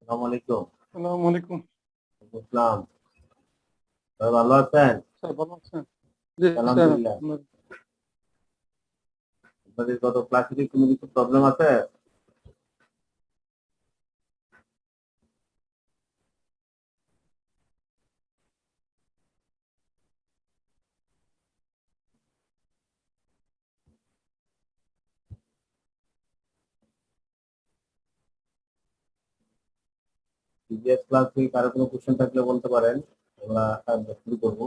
আসসালামু আলাইকুম। আসসালামু আলাইকুম। বুঝলাম। স্যার ভালো আছেন? স্যার ভালো আছেন? জি স্যার। আলহামদুলিল্লাহ। আপনাদের গত ক্লাসে কি কোনো কিছু প্রবলেম আছে? প্রিভিয়াস ক্লাস থেকে কারো কোনো কোশ্চেন থাকলে বলতে পারেন। আমরা শুরু করব।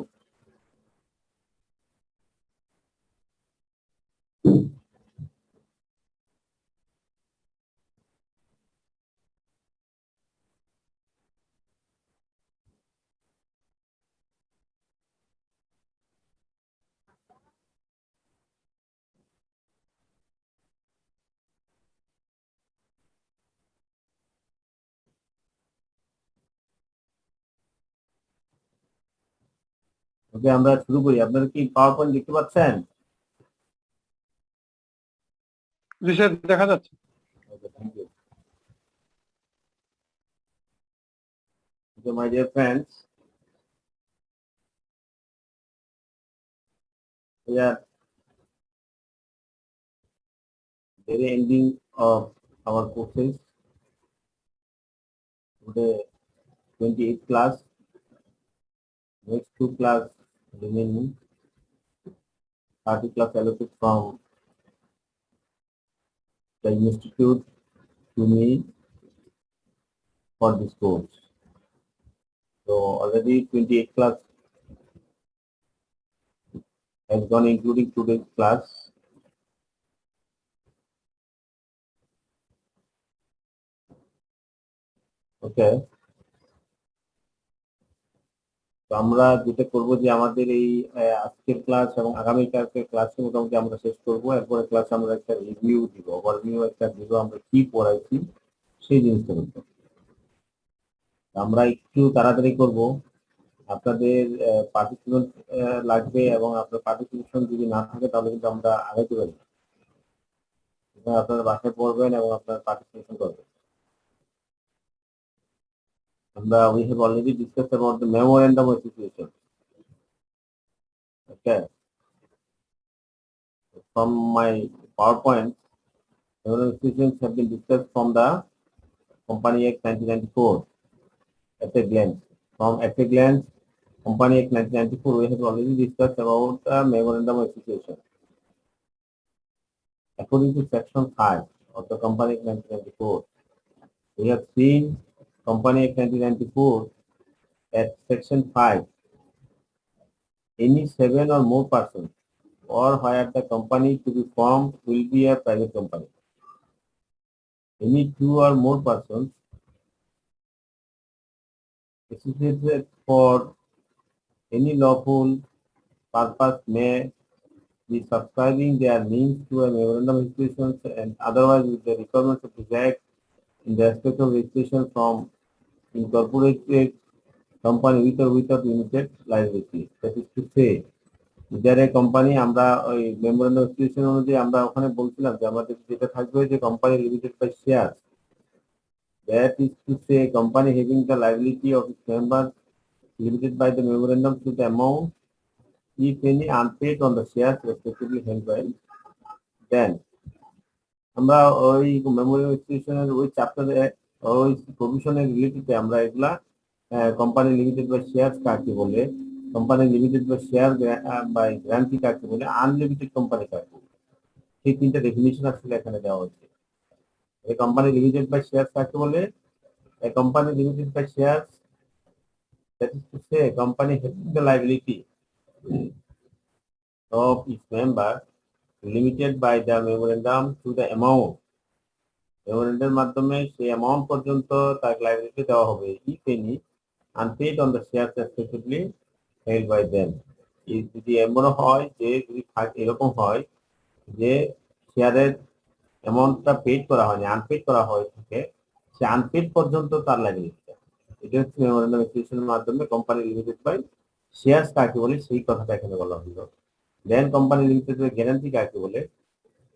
ওকে, আমরা শুরু করি। আপনারা কি পাওয়ার পয়েন্ট দেখতে পাচ্ছেন? জি স্যার, দেখা যাচ্ছে। Okay, thank you. Okay, my dear friends, we are very ending of our courses. Today, 28th class. Next two class remaining. 30 class allocated from the institute to me for this course. So already 28 class has gone, including today's class. ওকে, তো আমরা যেটা করব যে আমাদের এই আজকের class এবং আগামীকালকের ক্লাসে মোটামুটি আমরা শেষ করব। এরপরে ক্লাসে আমরা একটা রিভিউ দিব, ওভারভিউ একটা দিব, আমরা কি পড়াইছি সেই জিনিসটা করবো। আমরা একটু তাড়াতাড়ি করব। আপনাদের পার্টিসিপেন্ট লাগবে, এবং আপনার পার্টিসিপেশন যদি না থাকে তাহলে কিন্তু আমরা আগাইতে পারি না। আপনারা বাসায় পড়বেন এবং আপনার পার্টিসিপেশন করবেন। we have already discussed about the memorandum of association. Okay, from my PowerPoint, memorandum of associations have been discussed from the Company Act 1994 at a glance. From at a glance, Company Act 1994, we have already discussed about memorandum of association. According to Section 5 of the Company Act 1994, we have seen Company Act 1994 at Section 5. Any 7 or more persons or where the company to be formed will be a private company. Any 2 or more persons associated for any lawful purpose may be subscribing their names to a memorandum of association and otherwise with the requirements of this Act in the respect of registration from incorporated company with or without limited liability. That is to say, যারা company আমরা ওই memorandum association অনুযায়ী আমরা ওখানে বলছিলাম যে আমাদের যেটা থাকবে যে company limited by share, that is to say company having the liability of its members limited by the memorandum to the amount if any unpaid on the shares respectively held by then. আমরা ওই memorandum অ্যাসোসিয়েশনের ওই চ্যাপ্টারে ওই প্রভিশনের রিলেটেডে আমরা এগুলা company limited by share কাকে বলে, company limited by share by guarantee কাকে বলে, আনলিমিটেড কোম্পানি কাকে বলে, সেই তিনটা ডেফিনিশন আসলে এখানে দেওয়া হচ্ছে। এই কোম্পানি লিমিটেড বাই শেয়ার কাকে বলে? A company limited by shares, that is to say, a company having the liability of its members limited by the memorandum to the amount. মেমোরেন্ডামের মাধ্যমে সেই অ্যামাউন্ট পর্যন্ত তার লাইবিলিটি দেওয়া হবে, if any unpaid on the shares respectively held by them. যদি এমন হয় যে যদি এরকম হয় যে শেয়ারের অ্যামাউন্টটা পেড করা হয়নি, আনপেড করা হয়ে থাকে, সে আনপেড পর্যন্ত তার লাইবিলিটি। এটা হচ্ছে মেমোরেন্ডাম অ্যাসোসিয়েশনের মাধ্যমে কোম্পানি লিমিটেড বাই শেয়ার্স কাকে বলে সেই কথাটা এখানে বলা হলো। দেন কোম্পানি লিমিটেড বাই গ্যারান্টি কাকে বলে?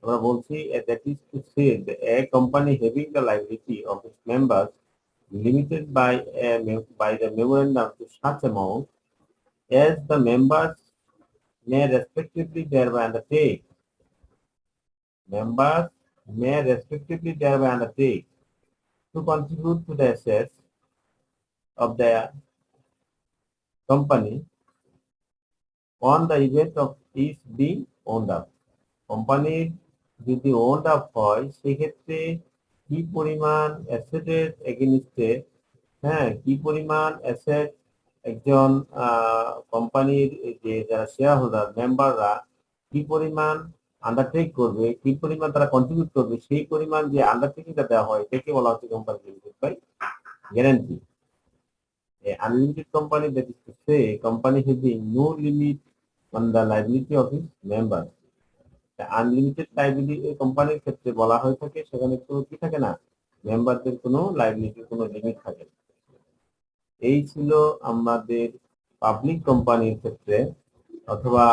আমরা বলছি that is to say a company having the liability of its members limited by the memorandum to such amount as the members may respectively thereby undertake. Members may respectively thereby undertake to contribute to the assets of the company on the event of its being owned up. কোম্পানির যদি owned up হয় সেক্ষেত্রে কি পরিমাণ অ্যাসেটের এগেনিস্টে, হ্যাঁ, কি পরিমাণ asset একজন কোম্পানির যে যারা শেয়ার হোল্ডার মেম্বাররা কি পরিমাণ আন্ডারটেক করবে, কি পরিমাণ তারা কন্ট্রিবিউট করবে, সেই পরিমাণ যে আন্ডারটেকিংটা দেওয়া হয় এটাকে বলা হচ্ছে company limited by guarantee. Unlimited company, that is to say company having no limit on the liability of its members. Unlimited liability কোম্পানির ক্ষেত্রে বলা হয়ে থাকে সেখানে তো কি থাকে না, মেম্বারদের কোনো লাইবিলিটির কোনো লিমিট থাকে না। এই ছিল আমাদের পাবলিক কোম্পানির ক্ষেত্রে, অথবা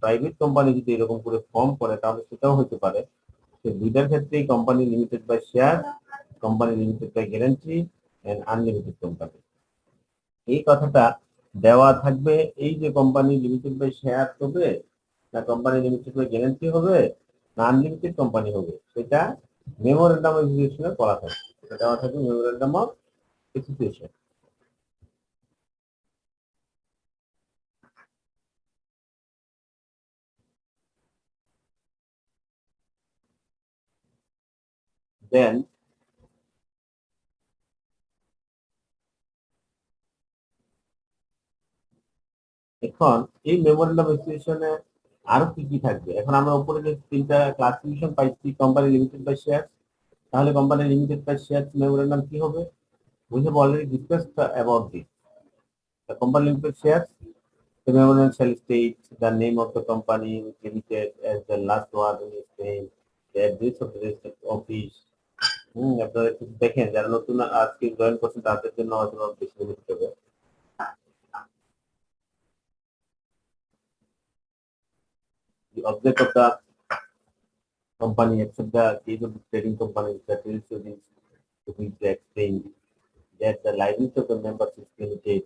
প্রাইভেট কোম্পানি যদি এরকম করে ফর্ম করে তাহলে সেটাও হতে পারে। সে দুইটার ক্ষেত্রেই company limited by share, company limited by guarantee and unlimited company. এই কথাটা দেওয়া থাকবে, এই যে কোম্পানি লিমিটেড বাই শেয়ার হবে না কোম্পানি লিমিটেড বাই গ্যারান্টি হবে না আনলিমিটেড কোম্পানি হবে, সেটা মেমোরেন্ডাম অফ এসোসিয়েশনে বলা থাকে। এটা দেওয়া থাকে মেমোরেন্ডাম অফ এসোসিয়েশন। দেন এখন এই মেমোরেন্ডাম অফ এসোসিয়েশনে আরো কি কি থাকবে। এখন আমরা উপরে যে তিনটা ক্লাসিফিকেশন পাইছি কোম্পানি লিমিটেড বাই শেয়ার, তাহলে company limited by share memorandum কি হবে? We have already discussed about this. The company limited shares, the memorandum shall state the name of the company limited as the last word in its name, the address of the registered office. আপনারা একটু দেখেন, যারা নতুন আজকে join করছেন তাদের জন্য হয়তো বেশি লিখতে হবে। The object of the company, except the case of the trading company, that is to be explained that the liability of the members is limited.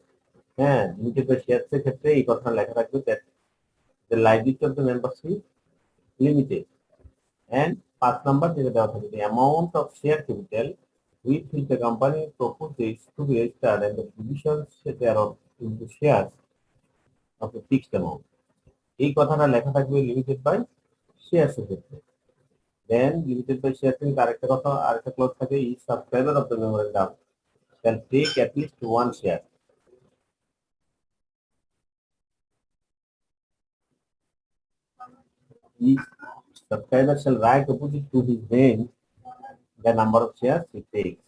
হ্যাঁ, লিমিটেড বাই শেয়ারস এর ক্ষেত্রে এই কথা লেখা থাকবে that the liability of the members is limited. And 5 number যেটা দেওয়া থাকে, the amount of share capital with which the company proposes to be registered and the divisions thereof into shares of a fixed amount. এই কথাটা লেখা থাকবে limited by shares এর ক্ষেত্রে। দেন limited by shares এর আরেকটা কথা, আরেকটা ক্লজ থাকে, each subscriber of the memorandum shall take at least one share. Each subscriber shall write opposite to his name the number of shares he takes.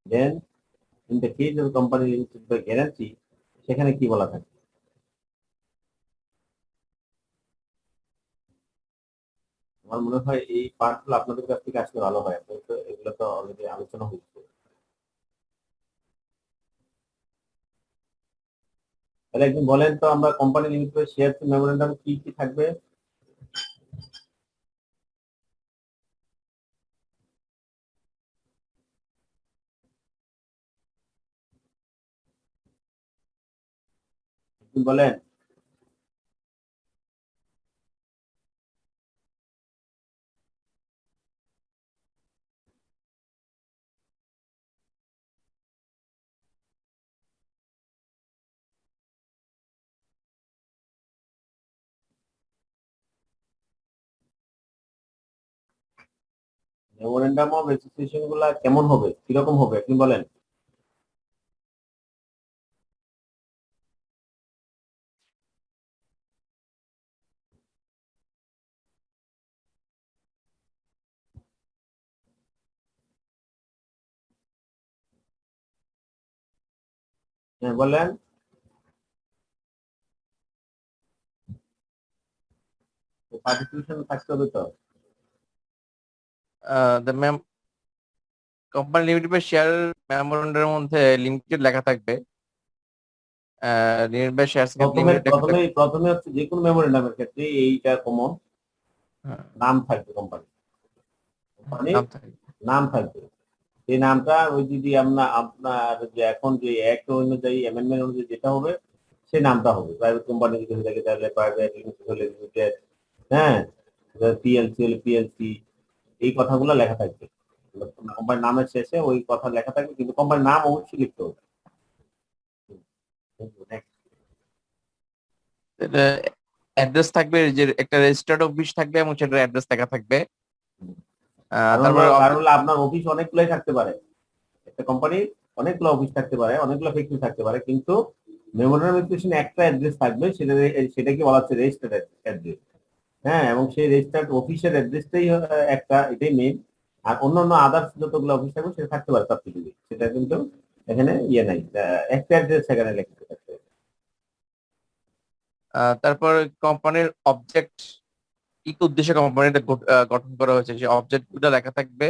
Then in the case of company limited by guarantee, সেখানে কি বলা থাকে? আমার মনে হয় এই পার্টগুলো আপনাদের কাছ থেকে আসলে ভালো হয়, তো এগুলো তো অলরেডি আলোচনা হয়েছে। তাহলে একদিন বলেন তো, আমরা company limited by share memorandum কি কি থাকবে? বলেন। মেমোরেন্ডাম অফ এসোসিয়েশন গুলা কেমন হবে, কিরকম হবে আপনি বলেন। হ্যাঁ বলেন। পার্টিসিপেশন থাকতে হবে তো। the company limited by share মেমোরেন্ডামের মধ্যে লিমিটেড লেখা থাকবে, লিমিটেড বাই শেয়ারস প্রথমে হচ্ছে যে কোনো মেমোরেন্ডামের ক্ষেত্রে এইটা কমন, নাম থাকবে কোম্পানি, নাম থাকবে। এই নামটা ওই যদি আপনার যে এখন যে অ্যাক্ট অনুযায়ী অ্যামেন্ডমেন্ট অনুযায়ী যেটা হবে সেই নামটা হবে। প্রাইভেট কোম্পানি যদি হয়ে থাকে তাহলে প্রাইভেট, লিমিটেড হলে লিমিটেড, হ্যাঁ, পিএলসি হলে পিএলসি, এই কথাগুলো লেখা থাকবে। কোম্পানির নামের শেষে ওই কথা লেখা থাকবে, কিন্তু কোম্পানির নাম অবশ্যই লিখতে হবে। অ্যাড্রেস থাকবে, যে একটা রেজিস্টার্ড অফিস থাকবে এবং সেটার অ্যাড্রেস লেখা থাকবে। তারপরে কারণ হলো আপনার অফিস অনেকগুলোই থাকতে পারে, একটা কোম্পানির অনেকগুলো অফিস থাকতে পারে, অনেকগুলো ফ্যাক্টরি থাকতে পারে, কিন্তু মেমোরিয়াল রেজিস্ট্রেশন একটা অ্যাড্রেস থাকবে, সেটাকে বলা হচ্ছে রেজিস্টার্ড অ্যাড্রেস। হ্যাঁ, এবং সেই রেজিস্টার্ড অফিসের অ্যাড্রেসটাই একটা, এটাই মেইন। আর অন্যান্য আদার্স যতগুলো অফিস থাকবে সেটা থাকতে পারে সাবসিডিয়ারি, সেটা কিন্তু এখানে ইয়ে নাই, একটা অ্যাড্রেস সেখানে লেখা থাকতে হবে। তারপর কোম্পানির অবজেক্ট, কি কি উদ্দেশ্যে কোম্পানিটা গঠন করা হয়েছে সেই অবজেক্ট গুলো লেখা থাকবে।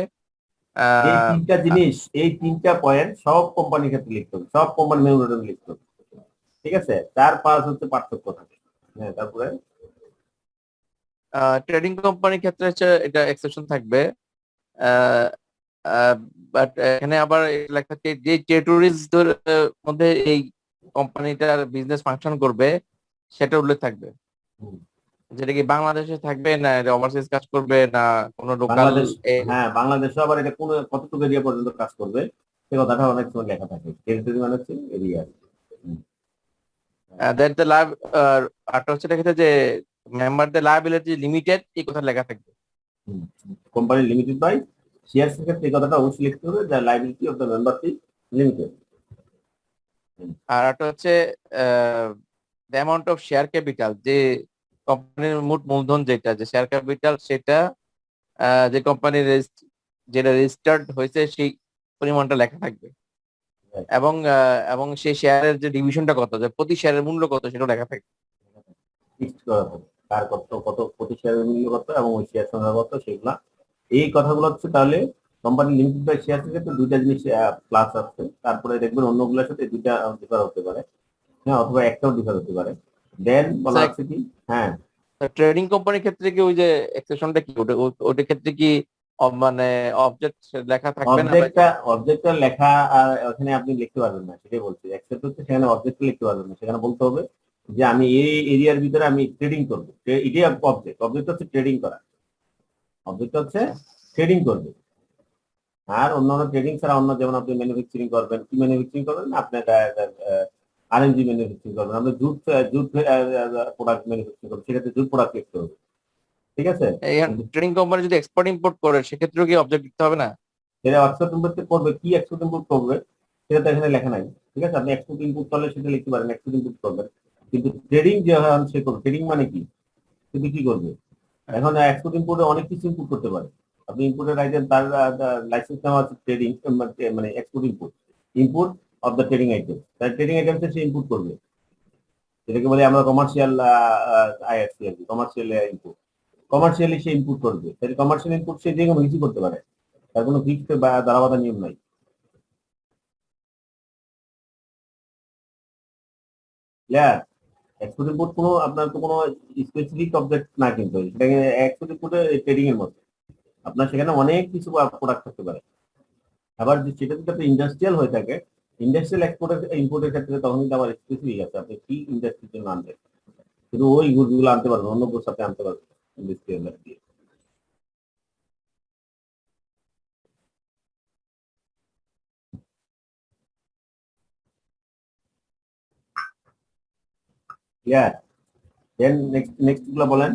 এই আহ, তিনটা জিনিস, এই তিনটা পয়েন্ট সব কোম্পানির ক্ষেত্রে লিখতে হবে, সব কোম্পানি মেমোরিয়াল লিখতে হবে। ঠিক আছে, 4-5 হচ্ছে পার্থক্য থাকে। হ্যাঁ, তারপরে ট্রেডিং কোম্পানির ক্ষেত্রে হচ্ছে এটা এক্সেপশন থাকবে। বাট এখানে আবার লেখা থাকে যে টেরিটরিজদের মধ্যে এই কোম্পানিটার বিজনেস ফাংশন করবে সেটা উল্লেখ থাকবে, হুম, যেটা কি বাংলাদেশে থাকবে না ওভারসিজ কাজ করবে না কোনো লোকাল। বাংলাদেশ, হ্যাঁ বাংলাদেশে আবার এটা কোন কতটুকু এরিয়া পর্যন্ত কাজ করবে সে কথাটা অনেক সময় লেখা থাকে। টেরিটরি মানে হচ্ছে এরিয়া। দেন দ্য লাভ, আরটা হচ্ছে লেখা থাকে যে মেম্বারদের লায়াবিলিটি লিমিটেড, এই কথা লেখা থাকবে। কোম্পানি লিমিটেড বাই শেয়ার ক্ষেত্রে এই কথাটা অবশ্যই লিখতে হবে, the liability of the membership limited. আর একটা হচ্ছে the amount of share capital, যে কোম্পানির মোট মূলধন যেটা, যে শেয়ার ক্যাপিটাল সেটা যে কোম্পানির যেটা রেজিস্টার্ড হয়েছে সেই পরিমাণটা লেখা থাকবে। এবং সেই শেয়ারের যে ডিভিশনটা কত, যে প্রতি শেয়ারের মূল্য কত সেটা লেখা থাকবে। ফিক্সড করা হবে কার কত কত প্রতি শেয়ারের মূল্য কত এবং ওই শেয়ার সংখ্যা কত, সেগুলা এই কথাগুলো হচ্ছে। তাহলে কোম্পানি লিমিটেড বাই শেয়ার ক্ষেত্রে দুইটা জিনিস প্লাস আছে, তারপরে দেখবেন অন্যগুলোর সাথে দুইটা ডিফার হতে পারে, হ্যাঁ, অথবা একটাও ডিফার হতে পারে। দেন বলা স্যার, হচ্ছে কি, হ্যাঁ, ট্রেডিং কোম্পানির ক্ষেত্রে কি ওই যে এক্সেপশনটা কি, ওটার ক্ষেত্রে কি মানে অবজেক্ট লেখা থাকবে না? অবজেক্টটা লেখা আর ওখানে আপনি লিখতে পারবেন না, সেটাই বলছি। অ্যাকসেপ্ট হচ্ছে সেখানে অবজেক্ট লিখতে পারবেন না, সেখানে বলতে হবে যে আমি এই এরিয়ার ভিতরে আমি ট্রেডিং করবো, এটাই অবজেক্ট। অবজেক্ট হচ্ছে ট্রেডিং করা, অবজেক্ট হচ্ছে আচ্ছা, ট্রেডিং করবে। আর অন্যান্য ট্রেডিং ছাড়া অন্য, যেমন আপনি ম্যানুফ্যাকচারিং করবেন, কি ম্যানুফ্যাকচারিং করবেন, আপনার আরএনজি ম্যানুফ্যাকচারিং করবেন, আমরা জুট জুট প্রোডাক্ট ম্যানুফ্যাকচারিং করবো, সেক্ষেত্রে জুট প্রোডাক্ট লিখতে হবে। ঠিক আছে, এই ট্রেডিং কোম্পানি যদি এক্সপোর্ট ইম্পোর্ট করে সেক্ষেত্রেও কি অবজেক্ট দিতে হবে না? সেটা এক্সপোর্ট ইম্পোর্ট করবে, কি এক্সপোর্ট ইম্পোর্ট করবে সেটা তো এখানে লেখা নাই। ঠিক আছে, আপনি এক্সপোর্ট ইম্পোর্ট করলে সেটা লিখতে পারেন, এক্সপোর্ট ইম্পোর্ট করবেন, কিন্তু ট্রেডিং যে সে করবে, ট্রেডিং মানে কি, সেটা কি করবে। এখন এক্সপোর্ট ইম্পোর্টে অনেক কিছু ইম্পোর্ট করতে পারে। আপনি ইম্পোর্টের আইটেম, তার লাইসেন্স নেওয়া আছে ট্রেডিং, মানে export import, import of the trading item, তার ট্রেডিং আইটেম সে ইম্পোর্ট করবে, যেটাকে বলে আমরা কমার্শিয়াল আইএসসি আর কি, কমার্শিয়াল ইম্পোর্ট। কমার্শিয়ালি সে ইম্পোর্ট করবে, তাহলে কমার্শিয়াল ইম্পোর্ট সে যে কোনো কিছু করতে পারে, তার কোনো ফিক্সড বা দাঁড়াবাধা নিয়ম নাই। ক্লিয়ার? এক্সপোর্ট ইম্পোর্ট কোনো আপনার তো কোনো স্পেসিফিক অবজেক্ট না, কিন্তু সেটাকে এক্সপোর্ট ইম্পোর্টে ট্রেডিং এর মধ্যে আপনার সেখানে অনেক কিছু প্রোডাক্ট থাকতে পারে। আবার সেটা যদি আপনি ইন্ডাস্ট্রিয়াল হয়ে থাকে, ইন্ডাস্ট্রিয়াল এক্সপোর্টের ইম্পোর্টের ক্ষেত্রে তখন কিন্তু আবার স্পেসিফিক আছে, আপনি কি ইন্ডাস্ট্রির জন্য আনবেন, শুধু ওই গুডগুলো আনতে পারবেন, অন্য গুডস আপনি আনতে পারবেন ইন্ডাস্ট্রিয়াল দিয়ে। ক্লিয়ার? দেন নেক্সট নেক্সট গুলো বলেন।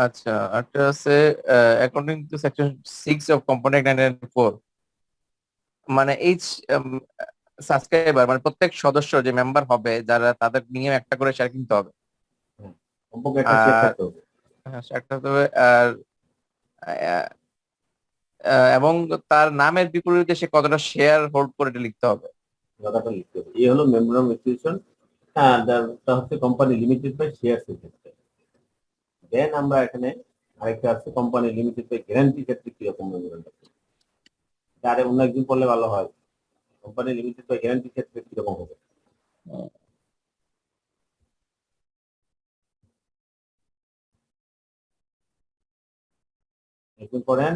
আচ্ছা, একটা আছে according to section 6 of company act 1994, মানে এইচ সাবস্ক্রাইবার মানে প্রত্যেক সদস্য যে মেম্বার হবে যারা, তাদের মিনিমাম একটা করে শেয়ার কিনতে হবে। কমপক্ষে একটা শেয়ার আর থাকতে হবে, একটা হতে হবে। আর আহ, এবং তার নামের বিপরীতে সে কতটা শেয়ার হোল্ড করে এটা লিখতে হবে। কথাটা লিখতে হবে। এই হলো মেমোরাম ইনস্টিটিউশন, হ্যাঁ, তা হচ্ছে কোম্পানি লিমিটেড বাই শেয়ার্স এর ক্ষেত্রে। দেন আমরা এখানে আরেকটা আছে কোম্পানি লিমিটেড বাই গ্যারান্টি ক্ষেত্রে কিরকম মেমোরান্ডাম, আরে অন্য একদিন পড়লে ভালো হয়। কোম্পানি লিমিটেড বাই গ্যারান্টি ক্ষেত্রে কিরকম হবে। একটু পড়েন।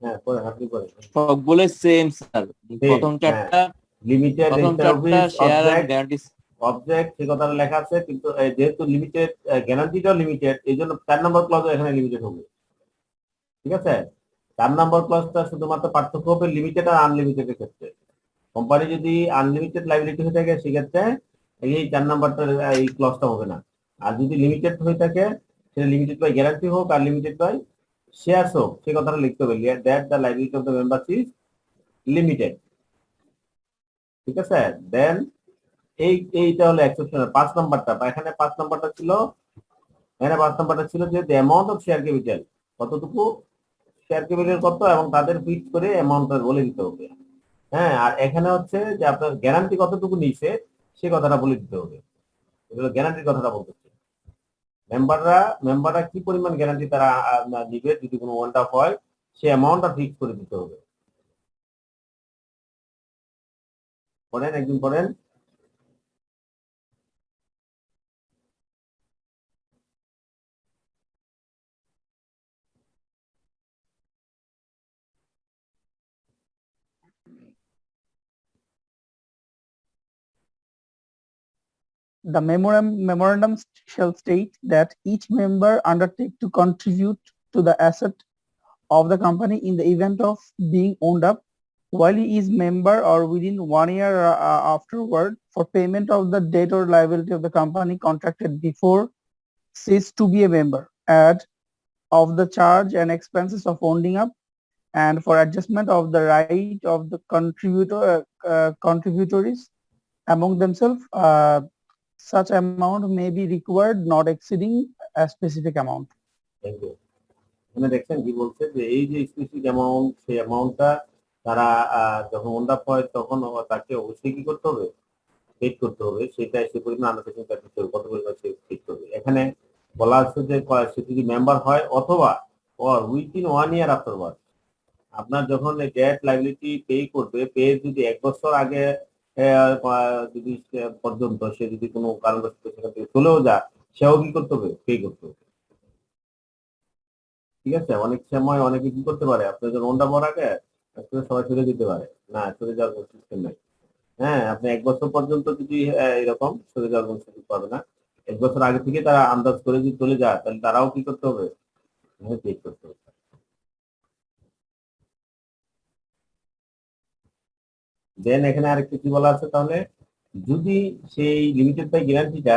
হ্যাঁ পড়েন, আপনি পড়েন। সবগুলো সেম স্যার, প্রথম হ্যাঁ। চারটা limited share and guarantee. Object সে কথাটা লেখা আছে, কিন্তু যেহেতু লিমিটেড, গ্যারান্টিটাও লিমিটেড, এই জন্য 4 নম্বর ক্লজ এখানে লিমিটেড হবে। ঠিক আছে, 4 নম্বর ক্লজটা শুধুমাত্র পার্থক্য হবে লিমিটেড আর আনলিমিটেড এর ক্ষেত্রে। কোম্পানি যদি আনলিমিটেড লাইবিলিটি হয়ে থাকে সেক্ষেত্রে এই 4 নম্বরটা এই ক্লজটা হবে না। আর যদি লিমিটেড হয়ে থাকে, সেটা লিমিটেড বাই গ্যারান্টি হোক আর লিমিটেড বাই শেয়ারস হোক, সে কথাটা লিখতে হবে, that the liability of the members is limited. ঠিক আছে, দেন এইটা হলো এক্সেপশনাল। 5 নাম্বারটা, বা এখানে 5 নাম্বারটা ছিল, এখানে 5 নাম্বারটা ছিল যে the amount of share capital, কতটুকু শেয়ার ক্যাপিটাল কত, এবং তাদের ফিক্স করে অ্যামাউন্টটা বলে দিতে হবে। হ্যাঁ, আর এখানে হচ্ছে যে আপনার গ্যারান্টি কতটুকু নিছে সে কথাটা বলে দিতে হবে। এগুলো গ্যারান্টির কথাটা বলতেছে। মেম্বাররা কি পরিমাণ গ্যারান্টি তারা নিবে যদি কোনো ওয়ান অফ হয়, সে অ্যামাউন্টটা ফিক্স করে দিতে হবে। পড়েন, একদিন পড়েন। The memorandum shall state that each member undertake to contribute to the asset of the company in the event of being owned up while he is member or within 1 year afterward for payment of the debt or liability of the company contracted before cease to be a member, and of the charge and expenses of owning up, and for adjustment of the right of the contributories among themselves. Such amount may be required not exceeding a specific amount. Thank you. এখানে দেখছেন কি বলছে, যে এই যে specific amount, সেই অ্যামাউন্টটা তারা যখন ওন আপ হয় তখন তাকে অবশ্যই কি করতে হবে, পেড করতে হবে। সেটা সে পরিমাণ আন্ডারটেকিং করতে হবে, কত পরিমাণ সে পেড করবে। এখানে বলা আছে যে সে যদি মেম্বার হয় অথবা অর উইথিন 1 ইয়ার আফটারওয়ার্ড। আপনার যখন ডেট লাইবিলিটি পে করবে, পে যদি 1 বছর আগে যদি পর্যন্ত সে যদি কোনো কারণবশত সেখান থেকে চলেও যায়, সেও কি করতে হবে, পে করতে হবে। ঠিক আছে, অনেক সময় অনেকে কি করতে পারে, আপনার যখন ওনটা পর আগে সবাই চলে যেতে পারে না, চলে যাওয়ার কোনো সিস্টেম নাই। হ্যাঁ, আপনি 1 বছর পর্যন্ত যদি এরকম চলে যাওয়ার কোনো সুযোগ পাবে না। 1 বছর আগে থেকে তারা আন্দাজ করে যদি চলে যায়, তাহলে তারাও কি করতে হবে, পে করতে হবে। দেন এখানে আরেকটা কি বলা আছে তাহলে, যদি সেই লিমিটেড বাই গ্যারান্টিটা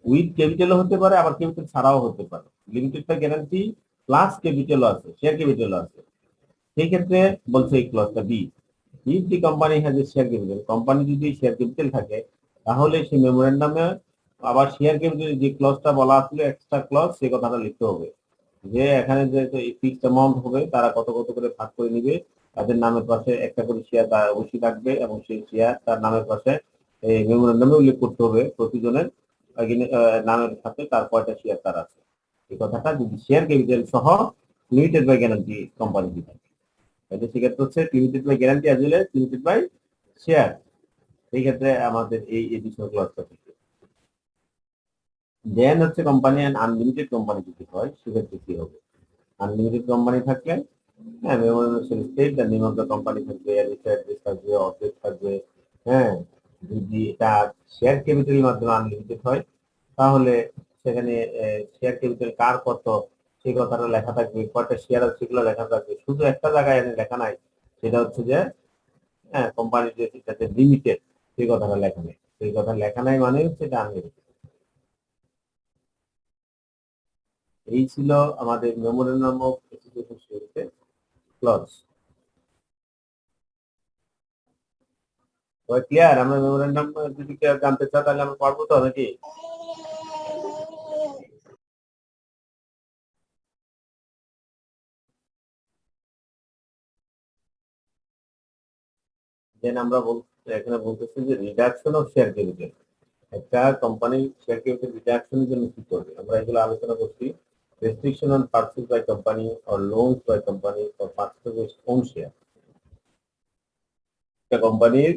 উইথ ক্যাপিটালও হতে পারে, আবার ক্যাপিটাল ছাড়াও হতে পারে। লিমিটেড বাই গ্যারান্টি প্লাস ক্যাপিটালও আছে, শেয়ার ক্যাপিটালও আছে। সেই ক্ষেত্রে বলছে এই ক্লজটা B, if the company has a share capital, company যদি শেয়ার ক্যাপিটাল থাকে, তাহলে সেই মেমোরেন্ডামে আবার শেয়ার ক্যাপিটাল যে ক্লজটা বলা ছিল এক্সট্রা ক্লজ, সেই কথাটা লিখতে হবে, যে এখানে যে ফিক্সড অ্যামাউন্ট হবে, তারা কত কত করে ভাগ করে নিবে, তাদের নামের পাশে একটা করে শেয়ার তার অবশ্যই থাকবে, এবং সেই শেয়ার তার নামের পাশে এই মেমোরেন্ডামে উল্লেখ করতে হবে প্রতিজনের নামের সাথে তার কয়টা শেয়ার তার আছে। এই কথাটা যদি শেয়ার ক্যাপিটাল সহ লিমিটেড বাই গ্যারান্টি কোম্পানি থাকে, তাহলে সেক্ষেত্রে হচ্ছে limited by guarantee as well as limited by share. সেই ক্ষেত্রে আমাদের এই এডিশনাল ক্লজটা থাকে। দেন হচ্ছে কোম্পানি অ্যান্ড আনলিমিটেড কোম্পানি যদি হয়, সেক্ষেত্রে কি হবে। আনলিমিটেড কোম্পানি থাকলে হ্যাঁ, state the name of the company থাকবে, অ্যাড্রেস থাকবে, অবজেক্ট থাকবে। হ্যাঁ, যদি এটা শেয়ার ক্যাপিটালের মাধ্যমে আনলিমিটেড হয়, তাহলে সেখানে শেয়ার ক্যাপিটাল কার কত সেই কথাটা লেখা থাকবে, কয়টা শেয়ার আছে সেগুলো লেখা থাকবে। শুধু একটা জায়গায় এনে লেখা নাই, সেটা হচ্ছে যে হ্যাঁ, কোম্পানির যে সেটাতে লিমিটেড সেই কথাটা লেখা নেই। সেই কথা লেখা নাই মানে হচ্ছে এটা আনলিমিটেড। এই ছিল আমাদের memorandum of association clause. Clear? আমরা মেমোরেন্ডাম যদি কেউ জানতে চাও তাহলে আমরা পারবো তো নাকি? দেন আমরা এখানে বলতেছে যে রিডাকশন অফ শেয়ার ক্যাপিটাল। একটা কোম্পানি শেয়ার ক্যাপিটাল রিডাকশনের জন্য কি করবে, আমরা এগুলো আলোচনা করছি। Restriction on purchase by company or loans by company for purchase of own share. একটা কোম্পানির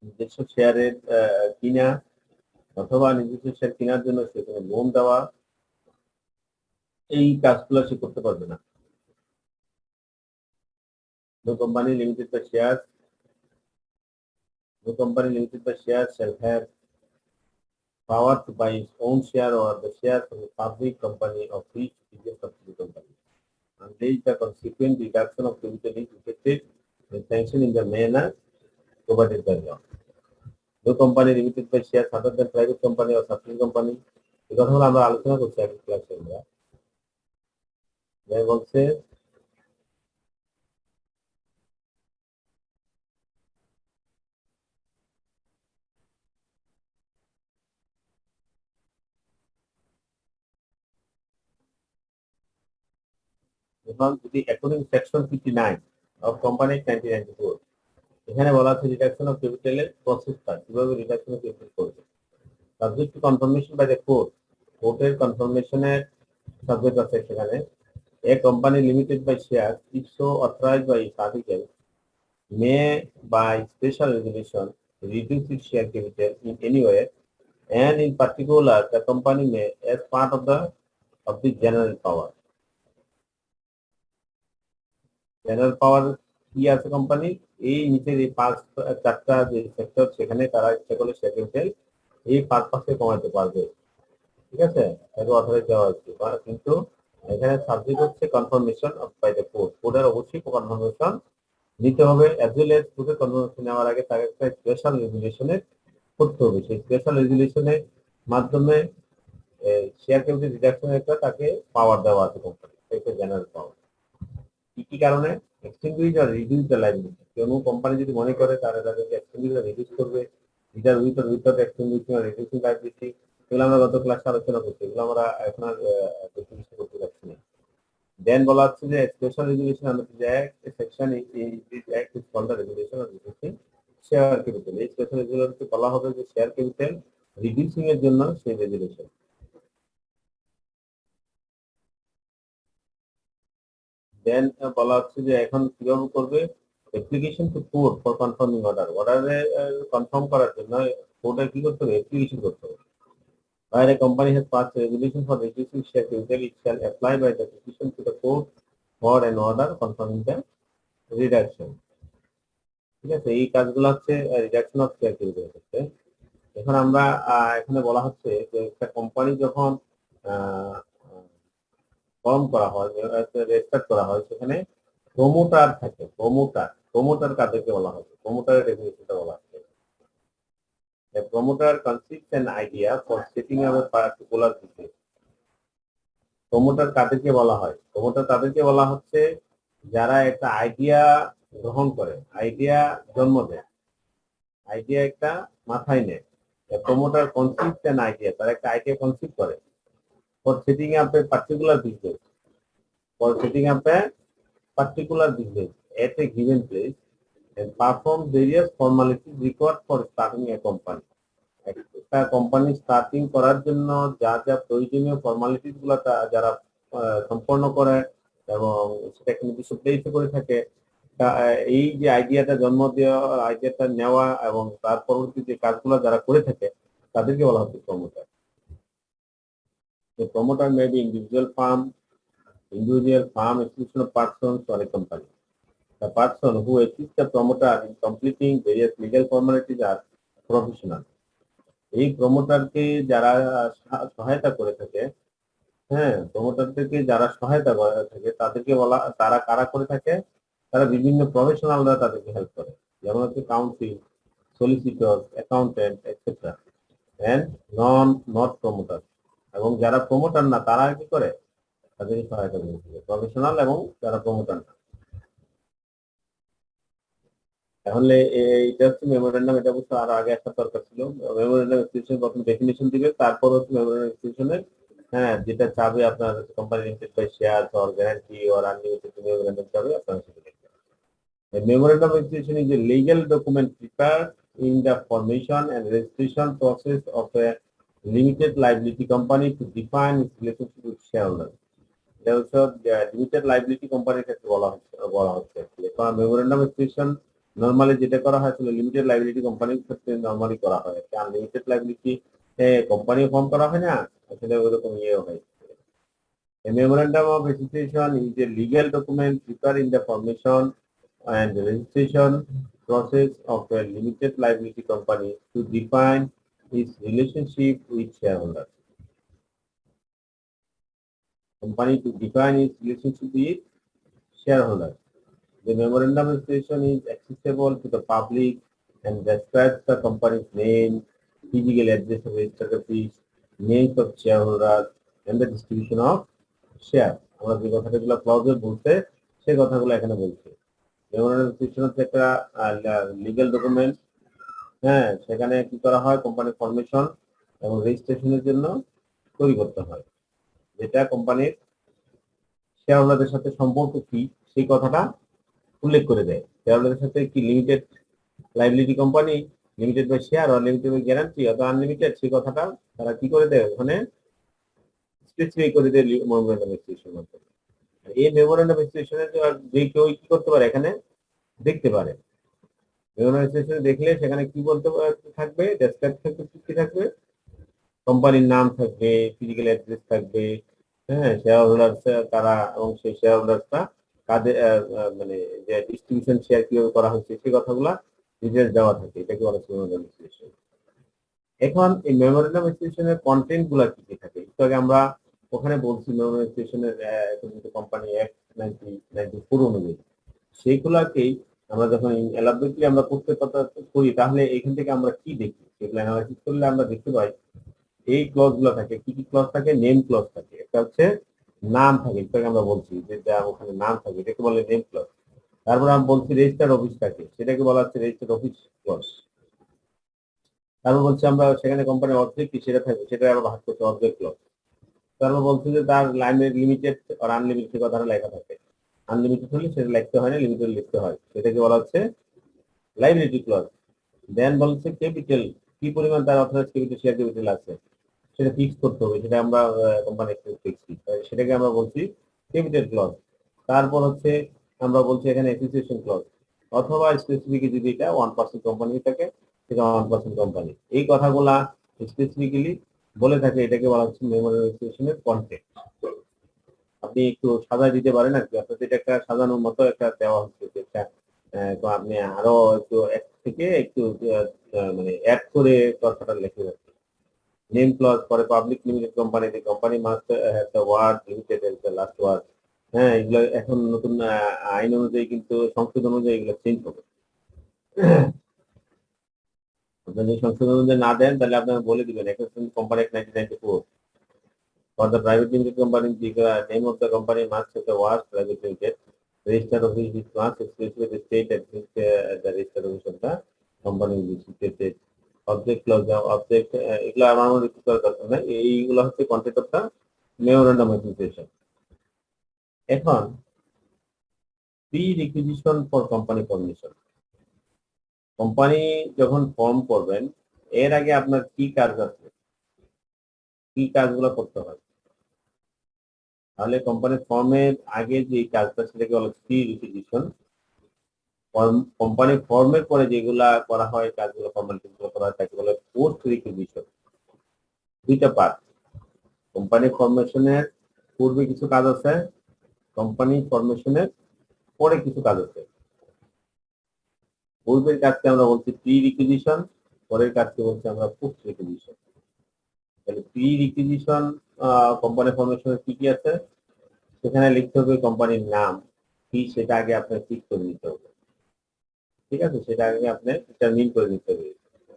নিজস্ব শেয়ারের কিনা অথবা নিজস্ব শেয়ার কেনার জন্য সে কোনো লোন দেওয়া, এই কাজগুলো সে করতে পারবে না। No company limited by shares, no company limited by shares shall have power to buy its own share or the shares of a public company of which it is a subsidiary company, unless the consequent reduction of capital is effected and sanctioned in the manner provided by law. No company limited by shares other than private company or subsidiary company. এই কথাগুলো আমরা আলোচনা করছি আগের ক্লাসে। আমরা যাই বলছে এখন যদি অ্যাকর্ডিং সেকশন 59 অফ কোম্পানি 1994, এখানে বলা আছে রিডাকশন অফ ক্যাপিটালের প্রসেসটা কিভাবে রিডাকশন অফ ক্যাপিটাল করবে। Subject to confirmation by the court, কোর্টের কনফার্মেশনের সাবজেক্ট আছে সেখানে। A company limited by share if so authorised by its article may by special resolution reduce its share capital in any way, and in particular the company may as part of the general power. General power কি আছে company, এই নিচের এই চারটা যে sector সেখানে তারা ইচ্ছা করলে শেয়ার ক্যাপিটাল এই 5% কমাতে পারবে। ঠিক আছে, এটা অথরাইজ দেওয়া হচ্ছে, কিন্তু এখানে সাবজেক্ট হচ্ছে confirmation of by the court. কোর্টের অবশ্যই কনফার্মেশন নিতে হবে, অ্যাজ ওয়েল এজ কোর্টের কনফার্মেশন নেওয়ার আগে তাকে একটা স্পেশাল রেজুলেশনে করতে হবে। সেই স্পেশাল রেজুলেশনের মাধ্যমে শেয়ার ক্যাপিটাল রিডাকশনের একটা তাকে পাওয়ার দেওয়া আছে কোম্পানি, এটা জেনারেল পাওয়ার। কি কি কারণে? এক্সটিংগুইশ আর রিডিউস দ্য লায়াবিলিটি। কোনো কোম্পানি যদি মনে করে তারা তাদেরকে এক্সটিংগুইশ আর রিডিউস করবে, either with or without extinguishing আর রিডিউসিং লায়াবিলিটি, এগুলো আমরা গত ক্লাসে আলোচনা করছি, এগুলো আমরা এখন আর বিশ্লেষণ করতে যাচ্ছি না। দেন বলা হচ্ছে যে special resolution under the act section this act is called the resolution of reducing share capital. এই স্পেশাল রেজুলেশনকে বলা হবে যে শেয়ার ক্যাপিটাল রিডিউসিং এর জন্য সেই রেজুলেশন। দেন বলা হচ্ছে যে এখন কিভাবে করবে, application to court for confirming order. অর্ডারে কনফার্ম করার জন্য কোর্টে কি করতে হবে, অ্যাপ্লিকেশন করতে হবে। Where a company has passed a resolution for reducing share capital, it shall apply by the petition to the court for an order confirming the reduction. ঠিক আছে, এই কাজগুলো হচ্ছে রিডাকশন অফ শেয়ার ক্যাপিটাল হচ্ছে। এখন আমরা এখানে বলা হচ্ছে যে একটা কোম্পানি যখন ফর্ম করা হয়, রেজিস্টার করা হয়, সেখানে প্রমোটার থাকে। প্রমোটার কাদেরকে বলা হয়, প্রমোটারের ডেফিনিশনটা বলা হচ্ছে। A promoter conceived an idea for setting up a particular business. Promoter কাদেরকে বলা হয়? প্রমোটার তাদেরকে বলা হচ্ছে যারা একটা আইডিয়া গ্রহণ করে, আইডিয়া জন্ম দেয়, আইডিয়া একটা মাথায় নেয়। প্রমোটার কনসিভ অ্যান আইডিয়া, তারা একটা আইডিয়া কনসিভ করে for setting up a particular business, for setting up A particular business at a given place and perform various formalities required for starting a company. একটা company starting করার জন্য যা যা প্রয়োজনীয় formalities গুলো যারা সম্পন্ন করে এবং সেটাকে নির্দিষ্ট প্লেসে করে থাকে, এই যে আইডিয়াটা জন্ম দেওয়া, আইডিয়াটা নেওয়া এবং তার পরবর্তী যে কাজগুলো যারা করে থাকে তাদেরকে বলা হচ্ছে promoter. The promoter may be individual firm, institutional persons or a company. The person who assists the promoter in completing various legal formalities are professional. এই প্রমোটারকে যারা সহায়তা করে থাকে, হ্যাঁ, প্রমোটারদেরকে যারা সহায়তা করে থাকে তাদেরকে বলা, তারা কারা করে থাকে, তারা বিভিন্ন প্রফেশনালরা তাদেরকে হেল্প করে, যেমন হচ্ছে council, solicitor, accountant etcetera, and not promoter. এবং যারা প্রমোটার না তারা কি করে, তাদেরকে সহায়তা করে থাকে, প্রফেশনাল এবং যারা প্রমোটার না। তাহলে এটা হচ্ছে মেমোরেন্ডাম। এটা অবশ্য আরো আগে একটা দরকার ছিল। মেমোরেন্ডাম এক্সপ্রেশন প্রথম ডেফিনিশন দিবে, তারপর হচ্ছে মেমোরেন্ডাম এক্সপ্রেশনের হ্যাঁ যেটা চাবে আপনার company limited by share or guarantee or unlimited memorandum চাবে আপনার সেটা লিখবেন। A memorandum of association is a legal document prepared in the formation and registration process of a limited liability company to define its relationship with shareholders. এটা হচ্ছে limited liability কোম্পানির ক্ষেত্রে বলা হচ্ছে কারণ মেমোরেন্ডাম এক্সপ্রেশন নরমালি যেটা করা হয় আসলে লিমিটেড লাইবিলিটি কোম্পানির ক্ষেত্রে নরমালি করা হয় কারণ লিমিটেড লাইবিলিটি কোম্পানি ফর্ম করা হয় না আসলে ওইরকম ইয়ে হয় A memorandum of association is a legal document prepared in the formation and registration process of a limited liability company to define its relationship with shareholders. Company to define its relationship with shareholders. The memorandum of association is accessible to the public and describes the company's name, physical address of registered office, names of shareholders, and the distribution of share. আমরা যে কথাগুলো ক্লজে বলতে সেই কথাগুলো এখানে বলছি memorandum of association হচ্ছে একটা লিগ্যাল ডকুমেন্ট হ্যাঁ সেখানে কি করা হয় কোম্পানির ফরমেশন এবং রেজিস্ট্রেশনের জন্য তৈরি করতে হয় যেটা কোম্পানির শেয়ারহোল্ডারদের সাথে সম্পর্ক কি সেই কথাটা উল্লেখ করে দেয় শেয়ারহোল্ডারদের সাথে কি limited liability company limited by share আর লিমিটেড বাই গ্যারান্টি অথবা আনলিমিটেড সেই কথাটা তারা কি করে দেয় ওখানে স্পেসিফাই করে দেয় মেমোরেন্ডাম অফ অ্যাসোসিয়েশনের মাধ্যমে এই মেমোরেন্ডাম অফ অ্যাসোসিয়েশনের যে কেউ কি করতে পারে এখানে দেখতে পারে মেমোরেন্ডাম অফ অ্যাসোসিয়েশন দেখলে সেখানে কি বলতে থাকবে ডেসক্রাইব থাকবে কি থাকবে কোম্পানির নাম থাকবে ফিজিক্যাল অ্যাড্রেস থাকবে হ্যাঁ শেয়ার হোল্ডার্স কারা এবং সেই শেয়ার হোল্ডার্সটা কাদের মানে যে ডিস্ট্রিবিউশন শেয়ার কিভাবে করা হচ্ছে সেই কথাগুলো ডিটেলস দেওয়া থাকে এটাকে বলা হয় মেমোরেন্ডাম অফ অ্যাসোসিয়েশন এখন এই মেমোরেন্ডাম অফ অ্যাসোসিয়েশনের কন্টেন্ট গুলা কি কি থাকে একটু আগে আমরা ওখানে বলছি মেমোরেন্ডাম অফ অ্যাসোসিয়েশনের কোম্পানি অ্যাক্ট 1994 অনুযায়ী সেইগুলাকেই আমরা যখন এলাবোরেটলি আমরা করতে করি তাহলে এখান থেকে আমরা কি দেখি সেগুলো অ্যানালাইসিস করলে আমরা দেখতে পাই এই ক্লজ গুলো থাকে কি কি ক্লজ থাকে নেম ক্লজ থাকে একটা হচ্ছে নাম থাকে এটাকে আমরা বলছি যে ওখানে নাম থাকে এটাকে বলে নেম ক্লজ তারপর আমরা বলছি রেজিস্টার্ড অফিস থাকে সেটাকে বলা হচ্ছে রেজিস্টার্ড অফিস ক্লজ তারপর বলছি আমরা সেখানে কোম্পানির অবজেক্ট কি সেটা থাকবে সেটা আমরা ভাগ করছি অবজেক্ট ক্লজ তারপর বলছি যে তার লাইনের লিমিটেড আর আনলিমিটেড কথাটা লেখা থাকে আনলিমিটেড হলে সেটা লিখতে হয় না লিমিটেড লিখতে হয় সেটাকে বলা হচ্ছে লাইবিলিটি ক্লজ দেন বলছে ক্যাপিটাল কি পরিমাণ তার অথরাইজ ক্যাপিটাল শেয়ার ক্যাপিটাল আছে সেটা ফিক্স করতে হবে সেটা আমরা কোম্পানি ফিক্স সেটাকে আমরা বলছি ক্যাপিটাল ক্লজ তারপর হচ্ছে আমরা বলছি এখানে অ্যাসোসিয়েশন ক্লজ অথবা স্পেসিফিক যদি এটা 1% কোম্পানি থাকে সেটা 1% কোম্পানি এই কথাগুলা স্পেসিফিক্যালি বলে থাকে এটাকে বলা হচ্ছে মেমোরেন্ডাম অফ অ্যাসোসিয়েশনের কন্টেন্ট আপনি একটু সাজায় দিতে পারেন আর কি অর্থাৎ এটা একটা সাজানোর মতো একটা দেওয়া হচ্ছে যেটা তো আপনি আরো একটু এক থেকে একটু মানে অ্যাড করে কথাটা লিখে রাখবেন name clause for a public limited company the company must have the word limited as the last word হ্যাঁ এগুলো এখন নতুন আইন অনুযায়ী কিন্তু সংশোধন অনুযায়ী এগুলো চেঞ্জ হবে আপনি যদি সংশোধন অনুযায়ী না দেন তাহলে আপনারা বলে দিবেন এখন company 1994 for the private limited company the name of the company must have the word private limited registered office is must especially the state at which the registered office of the company is situated object clause object এগুলো আমার মনে কিছু করার দরকার নাই এইগুলো হচ্ছে content of the memorandum of association এখন pre requisition for company formation company যখন ফর্ম করবেন এর আগে আপনার কি কাজ আছে কি কাজগুলো করতে হয় তাহলে কোম্পানির ফর্মের আগে যে কাজটা সেটাকে বলা প্রি রিকুইজিশন কোম্পানি ফর্মের পরে যেগুলা করা হয় কাজগুলো ফর্মালিটিগুলো করা হয় তাকে বলে পোস্ট রিকুইজিশন দুইটা পার্ট কোম্পানি ফর্মেশনের পূর্বে কিছু কাজ আছে কোম্পানি ফর্মেশনের পরে কিছু কাজ আছে পূর্বের কাজকে আমরা বলছি প্রি রিকুইজিশন পরের কাজকে বলছি আমরা পোস্ট রিকুইজিশন তাহলে প্রি রিকুইজিশন কোম্পানি ফর্মেশনের কি কি আছে সেখানে লিখতে হবে কোম্পানির নাম কি সেটা আগে আপনার ঠিক করে নিতে হবে ঠিক আছে সেটা আগে আপনি ডিটারমিন করে নিতে হবে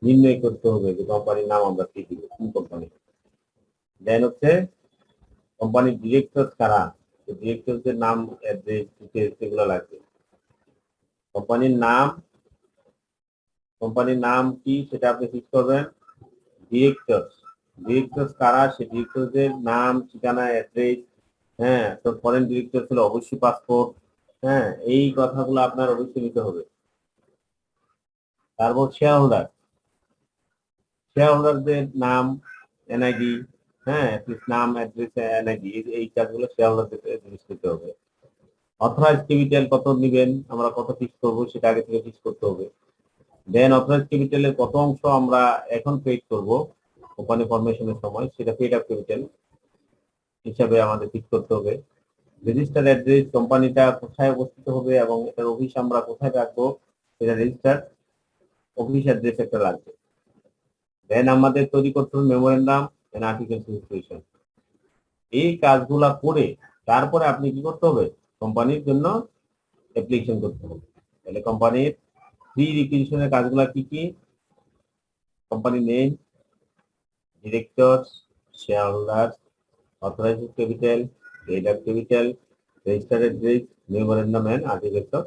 নির্ণয় করতে হবে যে কোম্পানির নাম আমরা কি দিব কোন কোম্পানি দেন হচ্ছে কোম্পানির ডিরেক্টর কারা ডিরেক্টরদের নাম অ্যাড্রেস ডিটেইলস এগুলো লাগবে কোম্পানির নাম কি সেটা আপনি ফিক্স করবেন ডিরেক্টর কারা সে ডিরেক্টরদের নাম ঠিকানা অ্যাড্রেস হ্যাঁ তো ফরেন ডিরেক্টর হলে অবশ্যই পাসপোর্ট হ্যাঁ, এই কথাগুলো আপনার অবশ্যই নিতে হবে। তারপর শেয়ার হোল্ডারদের নাম, এনআইডি, হ্যাঁ, নাম, অ্যাড্রেস, এনআইডি, এই কাজগুলো শেয়ার হোল্ডারদের জিনিস নিতে হবে। অথরাইজ ক্যাপিটাল কত নেবেন, আমরা কত ফিক্স করবো সেটা আগে থেকে ফিক্স করতে হবে। দেন অথরাইজ ক্যাপিটালের কত অংশ আমরা এখন পেড করব কোম্পানি ফরমেশনের সময়, সেটা পেড আপ ক্যাপিটাল হিসাবে আমাদের ফিক্স করতে হবে। রেজিস্টার অ্যাড্রেস, কোম্পানিটা কোথায় অবস্থিত হবে এবং এটার অফিস আমরা কোথায় রাখবো, সেটা রেজিস্টার অফিস অ্যাড্রেস একটা লাগবে। দেন আমাদের তৈরি করতে হবে মেমোরেন্ডাম এন্ড আর্টিকেল রেজিস্ট্রেশন। এই কাজগুলা করে তারপরে আপনি কি করতে হবে, কোম্পানির জন্য অ্যাপ্লিকেশন করতে হবে। তাহলে কোম্পানির প্রি রিকুইজিশনের কাজগুলা কি কি? Company name, directors, shareholder, authorised capital, paid up capital, registered address, memorandum and articles of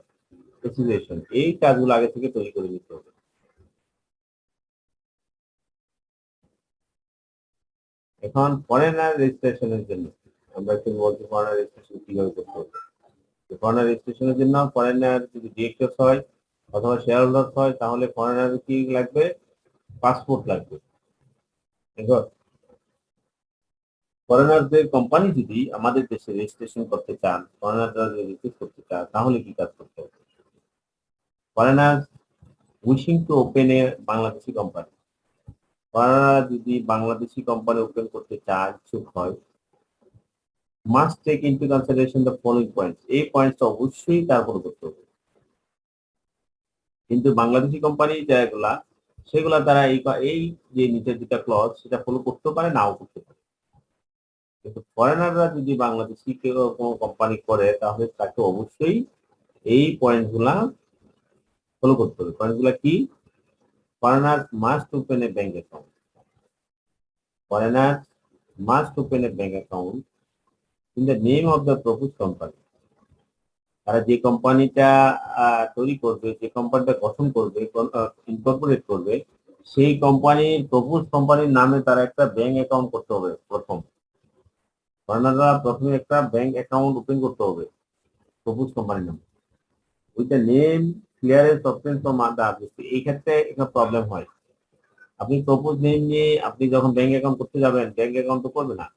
association. এই কাজগুলো আগে থেকে তৈরি করে নিতে হবে। এখন ফরেনার রেজিস্ট্রেশনের জন্য আমরা একটু বলছি ফরেনার রেজিস্ট্রেশন কিভাবে করতে হবে। ফরেনার রেজিস্ট্রেশনের জন্য ফরেনার যদি ডিরেক্টর হয় অথবা শেয়ার হোল্ডার হয়, তাহলে ফরেনার কি লাগবে? পাসপোর্ট লাগবে। ফরেনারদের কোম্পানি যদি আমাদের দেশে রেজিস্ট্রেশন করতে চান, ফরেনাররা রেজিস্ট্রেট করতে চান, তাহলে কি কাজ করতে হবে? Foreigner wishing to open a Bangladeshi company, ফরেনাররা যদি বাংলাদেশি কোম্পানি ওপেন করতে চায়, ইচ্ছুক হয়, must take into consideration the following points. এই পয়েন্টস অবশ্যই তার ফলো করতে হবে। কিন্তু বাংলাদেশি কোম্পানি যেগুলা, সেগুলা তারা এই যে নিচের দুটা ক্লজ সেটা ফলো করতে পারে, নাও করতে পারে। কিন্তু ফরেনাররা যদি বাংলাদেশি কেউ কোনো কোম্পানি করে, তাহলে তাকে অবশ্যই এই পয়েন্টগুলা ফলো করতে হবে। পয়েন্টগুলা কি? Foreigner must open A bank account, foreigner must open A bank account in the name of the propose company. তারা যে কোম্পানিটা তৈরি করবে, যে কোম্পানিটা গঠন করবে, ইনকর্পোরেট করবে, সেই কোম্পানির প্রপোজ কোম্পানির নামে তারা একটা ব্যাংক অ্যাকাউন্ট করতে হবে। ফরেনাররা প্রথমে একটা ব্যাংক অ্যাকাউন্ট ওপেন করতে হবে প্রপোজ কোম্পানির নামে, with the name clearance obtain from the RBC. এই ক্ষেত্রে একটা প্রবলেম হয়। আপনি প্রপোজ নেম নিয়ে আপনি যখন ব্যাংক অ্যাকাউন্ট করতে যাবেন, ব্যাংক অ্যাকাউন্ট তো করবে না।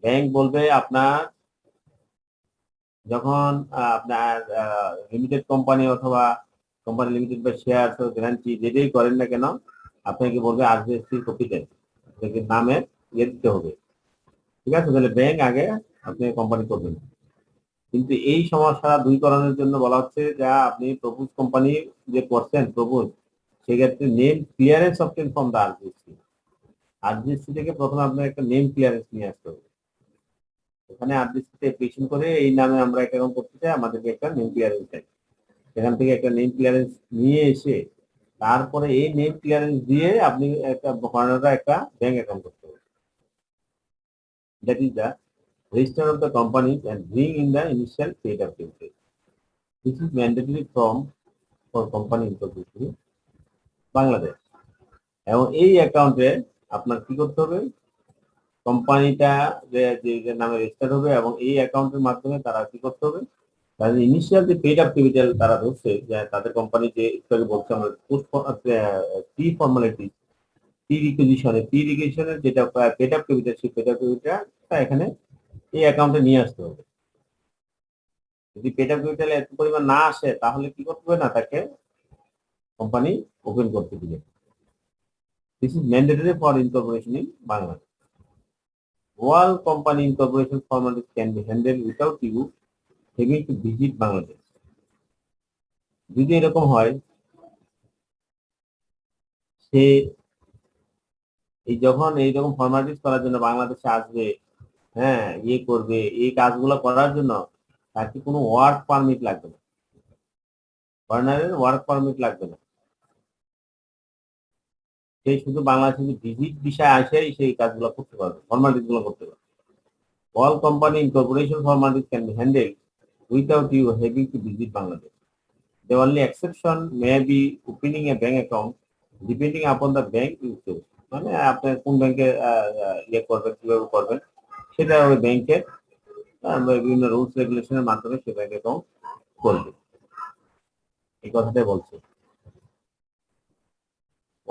ব্যাংক বলবে আপনার যখন আপনার লিমিটেড কোম্পানি অথবা কোম্পানি লিমিটেড বা শেয়ার গ্যারান্টি যেটাই করেন না কেন, আপনাকে বলবে আরবিএসসি কপি দেন, আপনাকে নামে ইয়ে দিতে হবে। ঠিক আছে, তাহলে ব্যাংক আগে আপনি কোম্পানি করবেন। কিন্তু এই সমস্যা দূরীকরণের জন্য বলা হচ্ছে, যা আপনি প্রপোজ কোম্পানি যে করছেন প্রপোজ, সেক্ষেত্রে name clearance obtain from the RBSC. RBSC থেকে প্রথমে আপনার একটা নেম ক্লিয়ারেন্স নিয়ে আসতে হবে। এখানে আরবিএসসিতে অ্যাপ্লিকেশন করে এই নামে আমরা অ্যাকাউন্ট করতে চাই, আমাদেরকে একটা নেম ক্লিয়ারেন্স চাই। সেখান থেকে একটা নেম ক্লিয়ারেন্স নিয়ে এসে তারপরে এই নেম ক্লিয়ারেন্স দিয়ে আপনি একটা ফরেনাররা একটা ব্যাংক অ্যাকাউন্ট করতে হবে। That is the register of the company and bring in the initial paid up capital. This is mandatory form for company incorporation Bangladesh. এবং এই অ্যাকাউন্টে আপনার কি করতে হবে, কোম্পানিটা যে নামে রেজিস্টার হবে এবং এই অ্যাকাউন্টের মাধ্যমে তারা কি করতে হবে, তাদের ইনিশিয়াল যে পেড আপ ক্যাপিটাল তারা ধরছে, যে তাদের কোম্পানি যে একটু আগে বলছে আমরা প্রি ফর্মালিটি, প্রি রিকুইজিশনের যেটা পেড আপ ক্যাপিটাল, সেই পেড আপ ক্যাপিটালটা এখানে এই অ্যাকাউন্টে নিয়ে আসতে হবে। যদি পেড আপ ক্যাপিটাল এত পরিমাণ না আসে, তাহলে কি করতে হবে না, তাকে কোম্পানি ওপেন করতে দিবে। This is mandatory for incorporation in Bangladesh. All company incorporation formalities can be handled without you having to visit Bangladesh. যদি এরকম হয়, সে যখন এইরকম ফর্মালিটিস করার জন্য বাংলাদেশে আসবে, হ্যাঁ, ইয়ে করবে, এই কাজগুলো করার জন্য তার কি কোনো ওয়ার্ক পারমিট লাগবে না, ফরেনারের ওয়ার্ক পারমিট লাগবে না। সেই শুধু বাংলাদেশে ভিজিট বিষয় আসেই সেই কাজগুলো করতে পারবে, ফর্মালিটিস গুলো করতে পারবে। All company incorporation formalities can be handle without you having to visit Bangladesh. The only exception may be opening a bank account depending upon the bank you choose. মানে আপনি কোন ব্যাংকে ইয়ে করবেন, কিভাবে করবেন, সেটা ওই ব্যাংকের বিভিন্ন রুলস রেগুলেশনের মাধ্যমে সে ব্যাংক অ্যাকাউন্ট করবে, এই কথাটাই বলছে।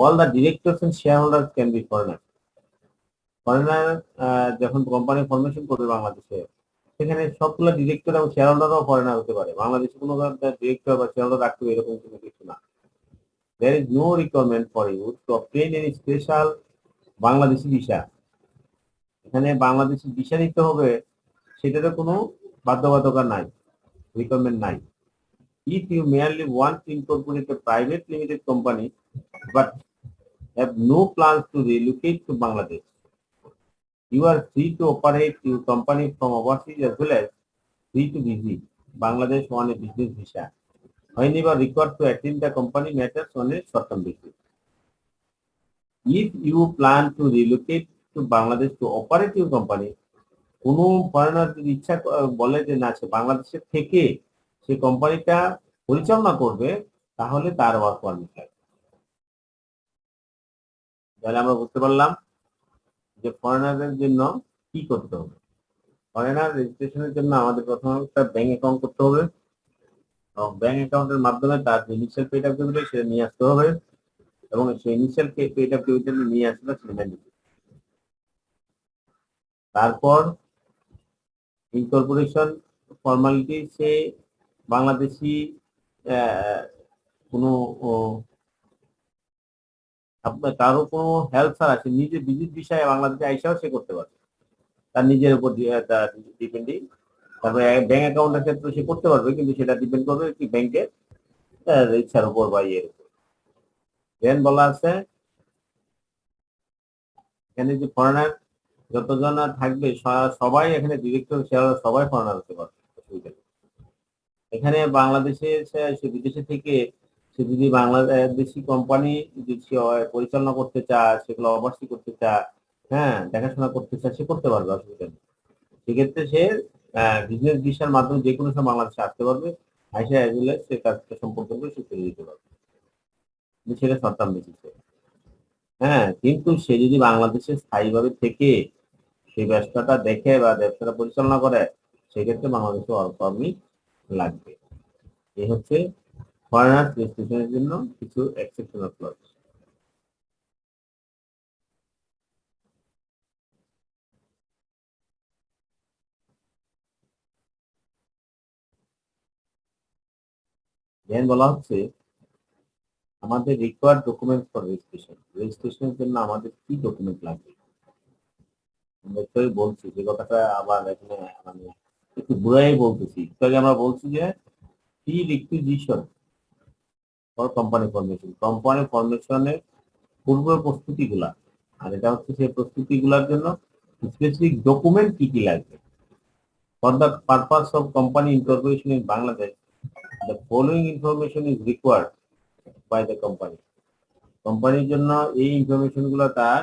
All the directors and shareholders can be foreigner. Foreigner যখন কোম্পানি ফরমেশন করবে বাংলাদেশে, সেখানে সবগুলো ডিরেক্টর এবং শেয়ার হোল্ডারও ফরেনার হতে পারে। বাংলাদেশে কোনো ডিরেক্টর বা শেয়ার হোল্ডার রাখতে হবে এরকম কোনো কিছু না। There is no requirement for you to obtain any special Bangladeshi visa. এখানে বাংলাদেশি ভিসা নিতে হবে সেটারও কোনো বাধ্যবাধকতা নাই, রিকোয়ারমেন্ট নাই। If you merely want to incorporate a private limited company but have no plans to relocate to Bangladesh, you are free to operate your company from overseas as well as free to visit Bangladesh on a business visa. Whenever required to attend the company matters on a short-term basis. If you plan to relocate to Bangladesh to operate your company, কোনো foreigner যদি ইচ্ছা বলে যে না সে বাংলাদেশে থেকে সে কোম্পানিটা পরিচালনা করবে, তাহলে তার ওয়ার্ক পারমিট লাগবে। তাহলে আমরা বুঝতে পারলাম যে ফরেনারদের জন্য কি করতে হবে। ফরেনার রেজিস্ট্রেশনের জন্য আমাদের প্রথমে একটা ব্যাংক অ্যাকাউন্ট করতে হবে এবং ব্যাংক অ্যাকাউন্টের মাধ্যমে তার যে ইনিশিয়াল পেড আপ ক্যাপিটাল সেটা নিয়ে আসতে হবে এবং সেই ইনিশিয়াল পেড আপ ক্যাপিটাল নিয়ে আসলে সেটা দিতে। তারপর ইনকর্পোরেশন ফর্মালিটি, সে বাংলাদেশি কোনো কারো কোনো হেল্প ছাড়া সে নিজে ভিজিট বিষয়ে বাংলাদেশে আইসাও সে করতে পারবে, তার নিজের উপর ডিপেন্ডিং। তারপরে ব্যাংক অ্যাকাউন্টের ক্ষেত্রে সে করতে পারবে, কিন্তু সেটা ডিপেন্ড করবে কি ব্যাংকের ইচ্ছার উপর বা ইয়ের উপর। দেন বলা আছে এখানে যে ফরেনার যতজন থাকবে সবাই এখানে ডিরেক্টর শেয়ার সবাই ফরেনার হতে পারবে, অসুবিধা নেই। এখানে বাংলাদেশে সে বিদেশে থেকে সে যদি বাংলাদেশি কোম্পানি যদি পরিচালনা করতে চায়, সেগুলো ওভারসি করতে চায়, হ্যাঁ দেখাশোনা করতে চায়, সে করতে পারবে, অসুবিধা নেই। সেক্ষেত্রে সে বিজনেস ভিসার মাধ্যমে যে কোনো সময় বাংলাদেশে আসতে পারবে, আইসা এগুলো সে কাজটা সম্পর্ক করে সে চলে যেতে পারবে, সেটা শর্ট টার্ম বেসিসে। হ্যাঁ, কিন্তু সে যদি বাংলাদেশে স্থায়ীভাবে থেকে সেই ব্যবসাটা দেখে বা ব্যবসাটা পরিচালনা করে, সেক্ষেত্রে বাংলাদেশে ওয়ার্ক পারমিট লাগবে। এই হচ্ছে ফরেনার রেজিস্ট্রেশনের জন্য কিছু এক্সেপশনাল ক্লজ। দেন বলা হচ্ছে আমাদের রিকোয়ার্ড ডকুমেন্ট ফর রেজিস্ট্রেশন। রেজিস্ট্রেশনের জন্য আমাদের কি ডকুমেন্ট লাগবে আমরা একটু বলছি, যে কথাটা আবার এখানে মানে একটু ঘুরাই বলতেছি। তাহলে আমরা বলছি যে কি requisition for company formation, company ফরমেশনের পূর্ব প্রস্তুতিগুলা, আর এটা হচ্ছে সেই প্রস্তুতিগুলার জন্য স্পেসিফিক ডকুমেন্ট কি কি লাগবে। For the purpose of company incorporation in Bangladesh, the following information is required by the company. কোম্পানির জন্য এই ইনফরমেশন গুলো তার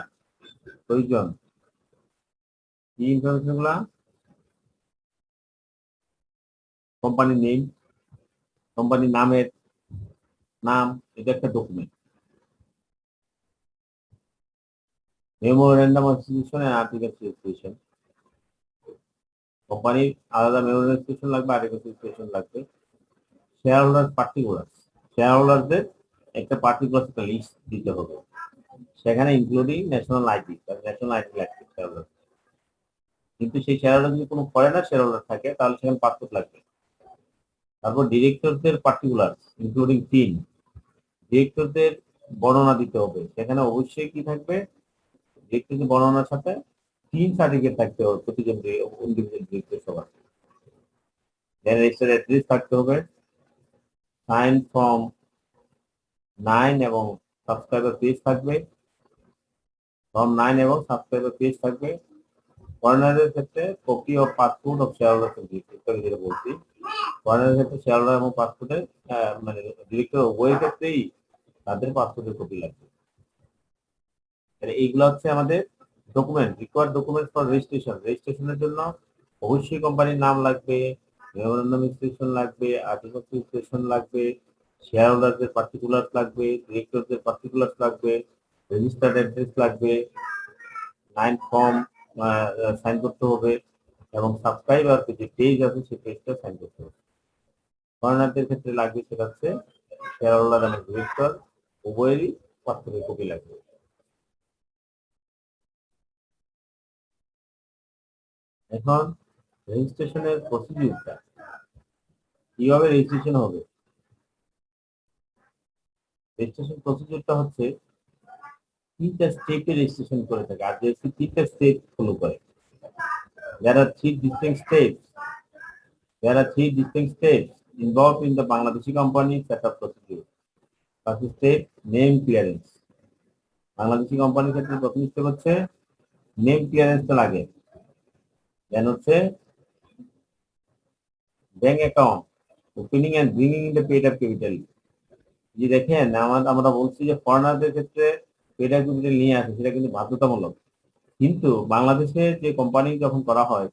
প্রয়োজন। এই ইনফরমেশন গুলা কোম্পানির নেম, কোম্পানির নামের নাম, এটা একটা document. Memorandum of institution and article registration, কোম্পানির আলাদা মেমোরেন্ডাম রেজিস্ট্রেশন লাগবে, আর্টিকেল রেজিস্ট্রেশন লাগবে। শেয়ার হোল্ডার পার্টিকুলার্স, শেয়ার হোল্ডারদের একটা পার্টিকুলার একটা লিস্ট দিতে হবে, সেখানে including national ID, national ID লাগবে শেয়ার হোল্ডার। কিন্তু সেই শেয়ার হোল্ডার যদি কোনো ফরেনার শেয়ার হোল্ডার থাকে তাহলে সেখানে পাসপোর্ট লাগবে। তারপর ডিরেক্টরদের পার্টিকুলার ইনক্লুডিং টিম, ডিরেক্টরদের বর্ণনা দিতে হবে, সেখানে অবশ্যই কি থাকবে, ডিরেক্টরদের বর্ণনার সাথে টিম সার্টিফিকেট থাকতে হবে প্রতিজন ইন্ডিভিজুয়াল ডিরেক্টর সবার। দেন রেজিস্টার অ্যাড্রেস থাকতে হবে, সাইন ফর্ম 9 এবং সাবস্ক্রাইবার পেজ থাকবে, ফর্ম 9 এবং সাবস্ক্রাইবার পেজ থাকবে। ফরেনারের ক্ষেত্রে copy of passport of share holder certificate, যেটা বলছি ফরেনারের ক্ষেত্রে শেয়ার হোল্ডার এবং পাসপোর্টের মানে ডিরেক্টর উভয়ের ক্ষেত্রেই তাদের পাসপোর্টের কপি লাগবে। এইগুলো হচ্ছে আমাদের document, required document for registration. রেজিস্ট্রেশনের জন্য অবশ্যই কোম্পানির নাম লাগবে, মেমোরেন্ডাম রেজিস্ট্রেশন লাগবে, আর্টিকেল রেজিস্ট্রেশন লাগবে, শেয়ার হোল্ডারদের পার্টিকুলার লাগবে, ডিরেক্টরদের পার্টিকুলার লাগবে, রেজিস্টার্ড অ্যাড্রেস লাগবে, 9 ফর্ম সাইন করতে হবে, এবং সাবস্ক্রাইবার যে পেজ আছে সেই পেজটা সাইন করতে হবে। ফরেনারদের ক্ষেত্রে লাগবে সেটা হচ্ছে শেয়ার হোল্ডার এবং ডিরেক্টর উভয়েরই পাসপোর্টের কপি লাগবে। এখন রেজিস্ট্রেশনের প্রসিডিউরটা কিভাবে রেজিস্ট্রেশন হবে? রেজিস্ট্রেশন প্রসিডিউরটা হচ্ছে 3টা স্টেপে রেজিস্ট্রেশন করে থাকে, আর যেহেতু 3টা স্টেপ ফলো করে। There are three distinct steps. There are three distinct steps involved in the Bangladeshi company setup procedure. First step, name clearance. Bangladeshi কোম্পানির ক্ষেত্রে প্রথম স্টেপ হচ্ছে নেম ক্লিয়ারেন্সটা লাগে। দেন হচ্ছে bank account opening and bringing in the paid up capital. যে দেখেন আমরা বলছি যে ফরেনারদের ক্ষেত্রে পেড আপ ক্যাপিটাল নিয়ে আসে, সেটা কিন্তু বাধ্যতামূলক। কিন্তু বাংলাদেশে যে কোম্পানি যখন করা হয়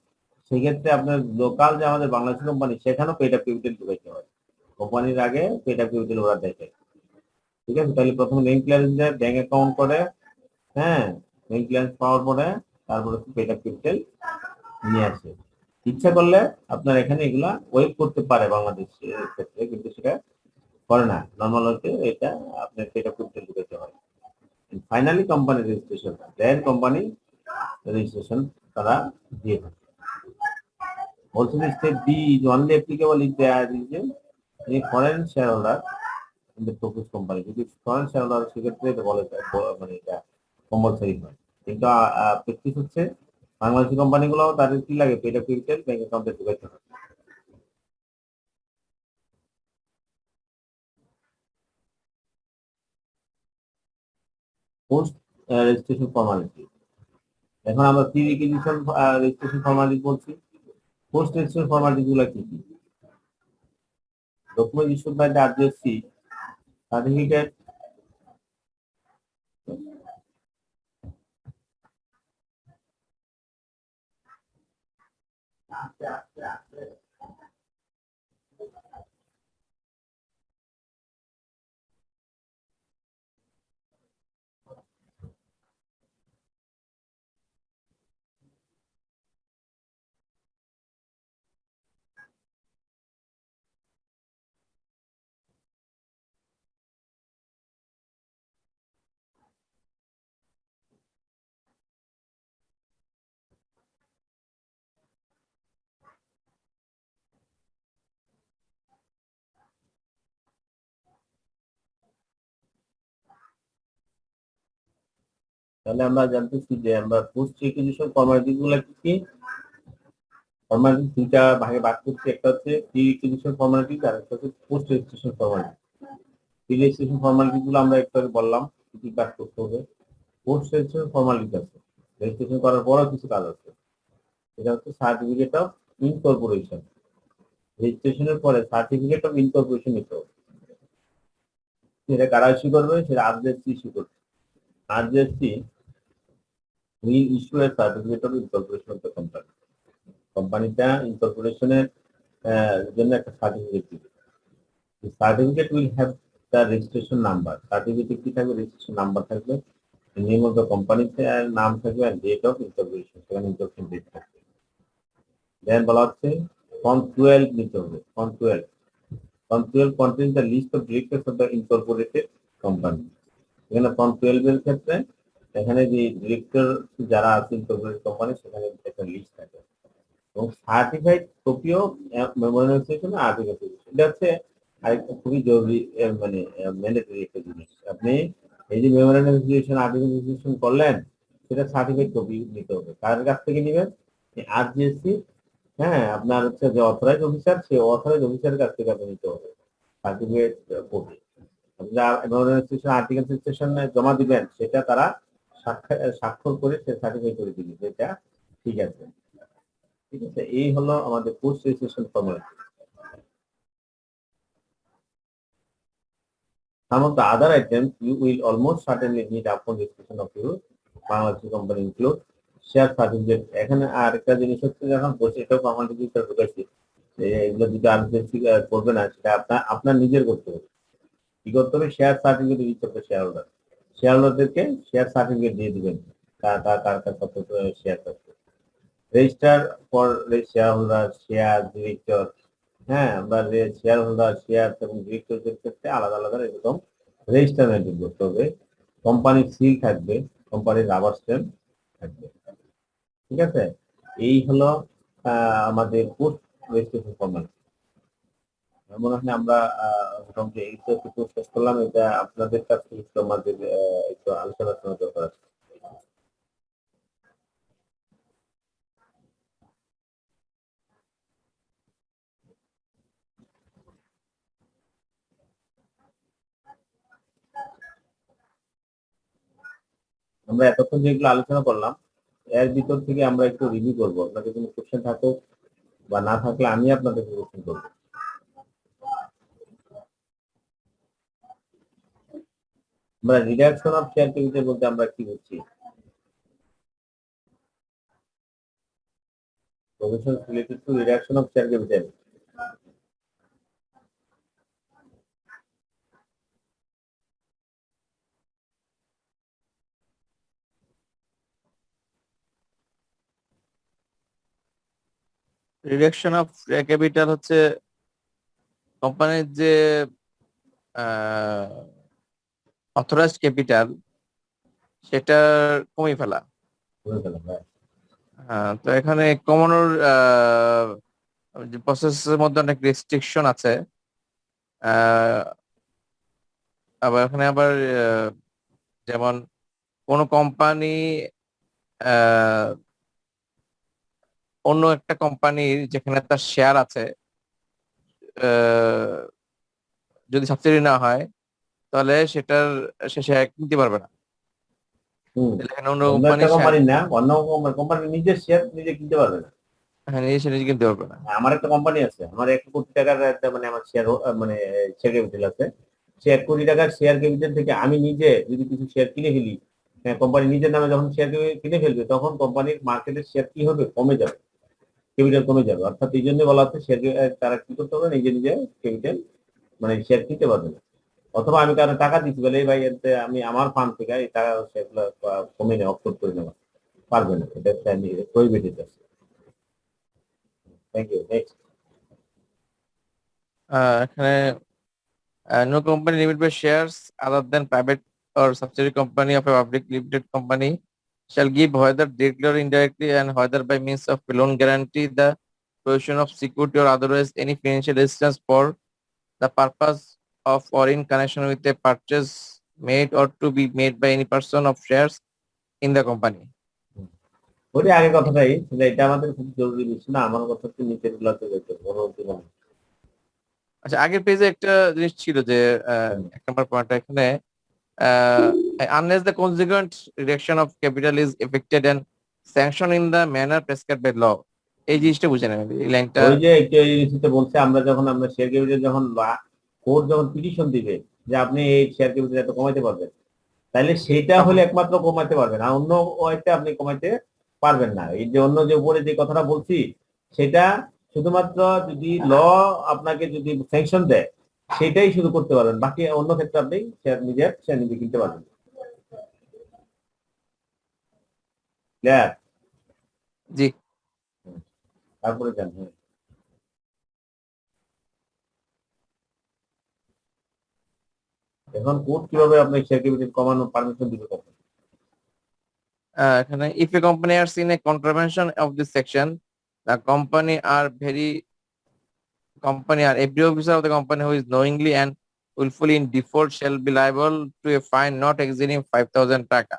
সেক্ষেত্রে আপনার লোকাল যে আমাদের বাংলাদেশি কোম্পানি সেখানেও পেড আপ ক্যাপিটাল ঢুকাইতে হয়। কোম্পানির আগে পেড আপ ক্যাপিটাল ওরা দেখে। ঠিক আছে, তাহলে প্রথমে নেম ক্লিয়ারেন্স দেয়, ব্যাংক অ্যাকাউন্ট করে, হ্যাঁ, নেম ক্লিয়ারেন্স পাওয়ার পরে তারপরে পেড আপ ক্যাপিটাল নিয়ে আসে। ইচ্ছা করলে আপনার এখানে এগুলা ওয়েব করতে পারে বাংলাদেশের ক্ষেত্রে, কিন্তু সেটা করে না। নর্মাল হচ্ছে এটা আপনার পেড আপ ক্যাপিটাল ঢুকাইতে হয়। ফাইনালি কোম্পানি রেজিস্ট্রেশন, দেন কোম্পানি রেজিস্ট্রেশন তারা দিয়ে থাকে। Also, the step B is only applicable if there is a foreign shareholder in the proposed company. যদি foreign shareholder সেক্ষেত্রে এটা বলে মানে এটা কম্পালসারি হয়। কিন্তু প্র্যাকটিস হচ্ছে বাংলাদেশি কোম্পানিগুলো তাদের কি লাগে, পেড আপ ক্যাপিটাল ব্যাংক অ্যাকাউন্টে ঢুকাইতে হয়। Post registration formality. এখন আমরা প্রি রিকুইজিশন রেজিস্ট্রেশন ফর্মালিটি বলছি। পোস্ট রেজিস্ট্রেশন ফর্মালিটি গুলো কি কি? Document issued by the RGSC, certificate তাহলে আমরা জানতেছি যে আমরা পোস্ট রিকুইজিশন ফর্মালিটি গুলো কি কি? ফর্মালিটি দুইটা ভাগে ভাগ করছি, একটা হচ্ছে প্রি রিকুইজিশন ফর্মালিটি আর একটা হচ্ছে post registration formality. Pre registration formality গুলো আমরা একটু আগে বললাম কি কি কাজ করতে হবে। পোস্ট রেজিস্ট্রেশন ফর্মালিটি আছে, রেজিস্ট্রেশন করার পরও কিছু কাজ আছে। এটা হচ্ছে সার্টিফিকেট অফ ইনকর্পোরেশন। রেজিস্ট্রেশনের পরে সার্টিফিকেট অফ ইনকর্পোরেশন নিতে হবে। সেটা কারা ইস্যু করবে? সেটা আরজিএসসি ইস্যু করবে। আরজিএসসি will issue a certificate of incorporation of the company. কোম্পানিটা ইনকর্পোরেশনের জন্য একটা সার্টিফিকেট দিবে। The certificate will have the registration number. Certificate কি থাকবে? রেজিস্ট্রেশন নাম্বার থাকবে, নেম অফ দ্য কোম্পানিতে নাম থাকবে, আর ডেট অফ ইনকর্পোরেশন, সেখানে ইনকর্পোরেশন ডেট থাকবে। দেন বলা হচ্ছে ফর্ম 12 নিতে হবে। Form 12 contains the list of directors of the incorporated company. এখানে ফর্ম 12 এর ক্ষেত্রে এখানে যে ডিরেক্টর যারা আছে ইনকর্পোরেটেড কোম্পানি সেখানে একটা লিস্ট থাকে এবং সার্টিফাইড কপিও মেমোরেন্ডাম আর্টিকেল। এটা হচ্ছে আরেকটা খুবই জরুরি মানে ম্যান্ডেটরি একটা জিনিস। আপনি এই যে মেমোরেন্ডাম আর্টিকেল করলেন সেটা সার্টিফাইড কপি নিতে হবে। কার কাছ থেকে নেবেন? আরজিএসসি, হ্যাঁ, আপনার হচ্ছে যে অথরাইজ অফিসার, সেই অথরাইজ অফিসারের কাছ থেকে আপনি নিতে হবে সার্টিফিকেট কপি। আর্টিকেল সেকশনে জমা দিবেন, সেটা তারা স্বাক্ষর করে সে সার্টিফাই করে দিবে যেটা ঠিক আছে। ঠিক আছে, এই হলো আমাদের post registration formality. Some of the other items you will almost certainly need upon registration of your Bangladeshi company include share certificate. এখানে আরেকটা জিনিস হচ্ছে যখন পোস্ট এটাও ফর্মালিটি ঢুকাইছি, এগুলো যদি আরজিএসসি করবে না সেটা আপনার নিজের করতে হবে। কি করতে হবে? শেয়ার সার্টিফিকেট দিতে হবে শেয়ার হোল্ডার। শেয়ার হোল্ডারদেরকে শেয়ার সার্টিফিকেট দিয়ে দিবেন কার কার কত শেয়ার থাকবে। Register for shareholder, share director, হ্যাঁ, আমরা শেয়ার হোল্ডার, শেয়ার এবং ডিরেক্টরদের ক্ষেত্রে আলাদা আলাদা এরকম রেজিস্টার মেনটেন করতে হবে। কোম্পানির সিল থাকবে, কোম্পানির রাবার স্ট্যাম্প থাকবে। ঠিক আছে, এই হলো আমাদের পোস্ট রেজিস্ট্রেশন ফরম্যাট। মনে হয় আমরা মোটামুটি এই তো একটু শেষ করলাম। এটা আপনাদের কাছ থেকে একটু আমাদের একটু আলোচনা করার দরকার আছে। আমরা এতক্ষণ যেগুলো আলোচনা করলাম এর ভিতর থেকে আমরা একটু রিভিউ করবো। আপনাদের কোনো কোশ্চেন থাকুক বা না থাকলে আমি আপনাদেরকে কোশ্চেন করবো। আমরা রিডাকশন অফ শেয়ার ক্যাপিটাল বলতে আমরা কি বুঝছি? provisions related to reduction of share capital. Reduction of capital হচ্ছে কোম্পানির যে অথরাইজড ক্যাপিটাল সেটা কমিয়ে ফেলা। তো এখানে কমানোর প্রসেসের মধ্যে অনেক রেস্ট্রিকশন আছে। আবার এখানে আবার যেমন কোন কোম্পানি অন্য একটা কোম্পানির যেখানে তার শেয়ার আছে যদি সাবসিডি না হয় তাহলে সেটার সে শেয়ার কিনতে পারবে না। এখানে অন্য কোম্পানি না, অন্য কোম্পানি নিজের শেয়ার নিজে কিনতে পারবে না। হ্যাঁ, নিজে নিজে কিনতে পারবে না। আমার একটা কোম্পানি আছে, আমার 1 কোটি টাকার একটা মানে আমার শেয়ার মানে শেয়ার ক্যাপিটাল আছে। সে 1 কোটি টাকার শেয়ার ক্যাপিটাল থেকে আমি নিজে যদি কিছু শেয়ার কিনে ফেলি, কোম্পানি নিজের নামে যখন শেয়ার কিনে ফেলবে তখন কোম্পানির মার্কেটের শেয়ার কি হবে? কমে যাবে, ক্যাপিটাল কমে যাবে। অর্থাৎ এই জন্য বলা হচ্ছে শেয়ার তারা কি করতে হবে? নিজে নিজে ক্যাপিটাল মানে শেয়ার কিনতে পারবে না। অথবা আমি কারো টাকা দিচ্ছি বলে ভাই আমি আমার ফান্ড থেকে এই টাকা সেগুলো কমে নেওয়া অফলোড করে নেওয়া পারবে না, এটা প্রহিবিটেড আছে। Thank you. নেক্সট, এখানে no company limited by shares other than private or subsidiary company of a public limited company shall give whether directly or indirectly and whether by means of loan guarantee the provision of security or otherwise any financial assistance for the purpose of or in connection with a purchase made or to be made by any person of shares in the company. ওই আগে কথাটাই সেটা, এটা আমাদের খুব জরুরি বিষয় না। আমার কথা হচ্ছে নিচের গুলাতে যেতে পরবর্তী। আচ্ছা, আগের পেজে একটা জিনিস ছিল যে 1 নম্বর পয়েন্ট এখানে unless the consequent reduction of capital is effected and sanctioned in the manner prescribed by law, এই জিনিসটা বুঝে নেন এই লাইনটা। ওই যে একটু এই জিনিসটা বলছে, আমরা শেয়ার ক্যাপিটাল যখন কোর্ট যখন পিটিশন দিবে যে আপনি এই শেয়ার ক্যাপিটাল এত কমাইতে পারবেন, তাহলে সেটা হলে একমাত্র কমাতে পারবেন, আর অন্য ওইটা আপনি কমাইতে পারবেন না। এই যে অন্য যে উপরে যে কথাটা বলছি সেটা শুধুমাত্র যদি ল আপনাকে যদি স্যাংশন দেয় সেটাই শুধু করতে পারবেন, বাকি অন্য ক্ষেত্রে আপনি শেয়ার নিজে কিনতে পারবেন। ক্লিয়ার? জি, তারপরে জান। এখন কোর্ট কিভাবে আপনি শেয়ার ক্যাপিটাল কমানোর পারমিশন দিবে? কখন? এখানে if a company are seen a contravention of this section, the company or every officer of the company who is knowingly and willfully in default shall be liable to a fine not exceeding 5,000 টাকা।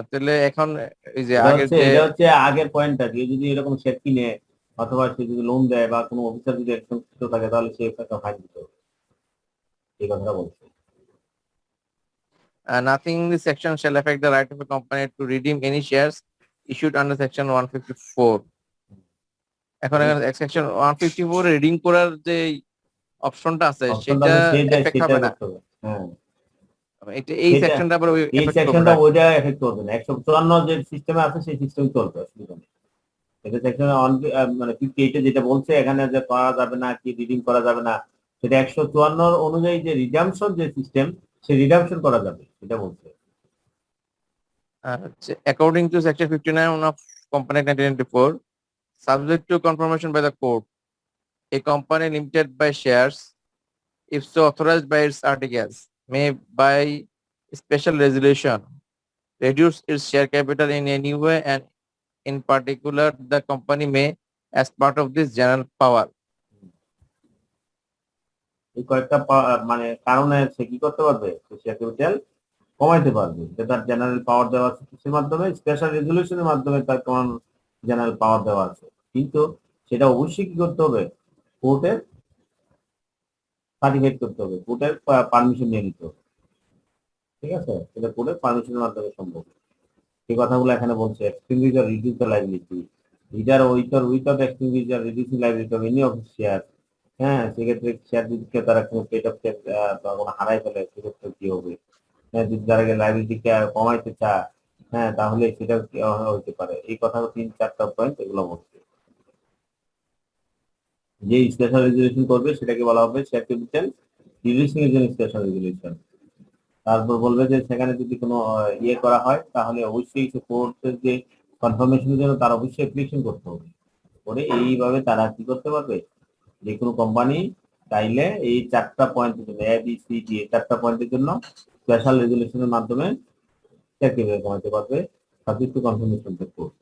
তাহলে এখন এই যে এটা হচ্ছে আগের পয়েন্টটা, যে যদি এরকম শেয়ার কিনে অথবা সে যদি লোন দেয় বা কোনো অফিসার যদি একদম থাকে তাহলে সে একটা ফাইন দিতে হবে, এই কথাটা বলছে। nothing in this section shall affect the right of a company to redeem any shares issued under section 154. এখন সেকশন 154 রিডিং করার যে অপশনটা আছে সেটা এফেক্ট হবে না। হ্যাঁ, এটা এই সেকশনটা আবার ওই এই সেকশনটা ওইটা এফেক্ট করবে না। 154 যে সিস্টেমে আছে সেই সিস্টেম চলবে, অসুবিধা নেই। এটা সেকশন মানে 58 এ যেটা বলছে এখানে যে করা যাবে না কি রিডিং করা যাবে না, সেটা 154 অনুযায়ী যে রিডামশন যে সিস্টেম সেই রিডামশন করা যাবে সেটা বলছে। according to section 59 of Company Act 1994, subject to confirmation by the court, a company limited by shares, if so authorized by its articles, may by special resolution reduce its share capital in any way, and in particular the company may, as part of this general power. এই কয়েকটা মানে কারণে সে কি করতে পারবে, share capital কমাইতে পারবে। এটা তার জেনারেল পাওয়ার দেওয়া আছে কিসের মাধ্যমে, স্পেশাল রেজলিউশনের মাধ্যমে তার জেনারেল পাওয়ার দেওয়া আছে। কিন্তু সেটা অবশ্যই কি করতে হবে, কোর্টের সার্টিফাইড করতে হবে, কোর্টের পারমিশন নিয়ে নিতে হবে। ঠিক আছে, এটা কোর্টের পারমিশনের মাধ্যমে সম্ভব। এই কথাগুলো এখানে বলছে, extinguish reduce the liability, either without extinguish reducing liability of any of share. হ্যাঁ, সেক্ষেত্রে শেয়ার যদি তারা কোনো পেট অফ কোনো হারাই ফেলে, সেক্ষেত্রে কি হবে। হ্যাঁ, যদি তারা লাইবিলিটিকে কমাইতে চায়, হ্যাঁ, তাহলে সেটা হইতে পারে। এই কথা 3-4টা পয়েন্ট এগুলো বলছে। যে স্পেশাল রেজুলেশন করবে সেটাকে বলা হবে শেয়ার ক্যাপিটাল রিডিউসিং এর জন্য স্পেশাল রেজুলেশন। তারপর বলবে যে সেখানে যদি কোনো ইয়ে করা হয়, তাহলে অবশ্যই কোর্টের যে কনফার্মেশনের জন্য তার অবশ্যই অ্যাপ্লিকেশন করতে হবে। করে এইভাবে তারা কি করতে পারবে, যে কোনো কোম্পানি চাইলে এই 4টা পয়েন্টের জন্য ABCD 4টা পয়েন্টের জন্য স্পেশাল রেজুলেশনের মাধ্যমে শেয়ার ক্যাপিটাল কমাতে পারবে, subject to confirmation of court.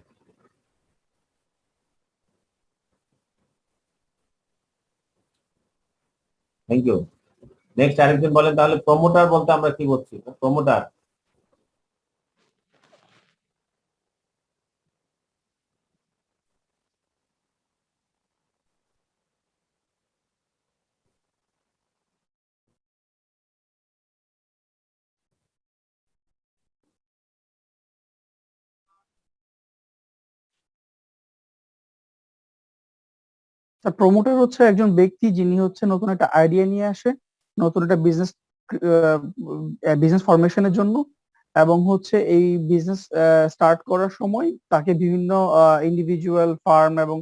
Thank you. Next আরেকজন বলেন, তাহলে প্রমোটার বলতে আমরা কি বলছি? প্রমোটার প্রমোটার হচ্ছে একজন ব্যক্তি যিনি হচ্ছে নতুন একটা আইডিয়া নিয়ে আসে, নতুন একটা বিজনেস ফরমেশনের জন্য, এবং হচ্ছে এই বিজনেস স্টার্ট করার সময় তাকে বিভিন্ন ইন্ডিভিজুয়াল ফার্ম এবং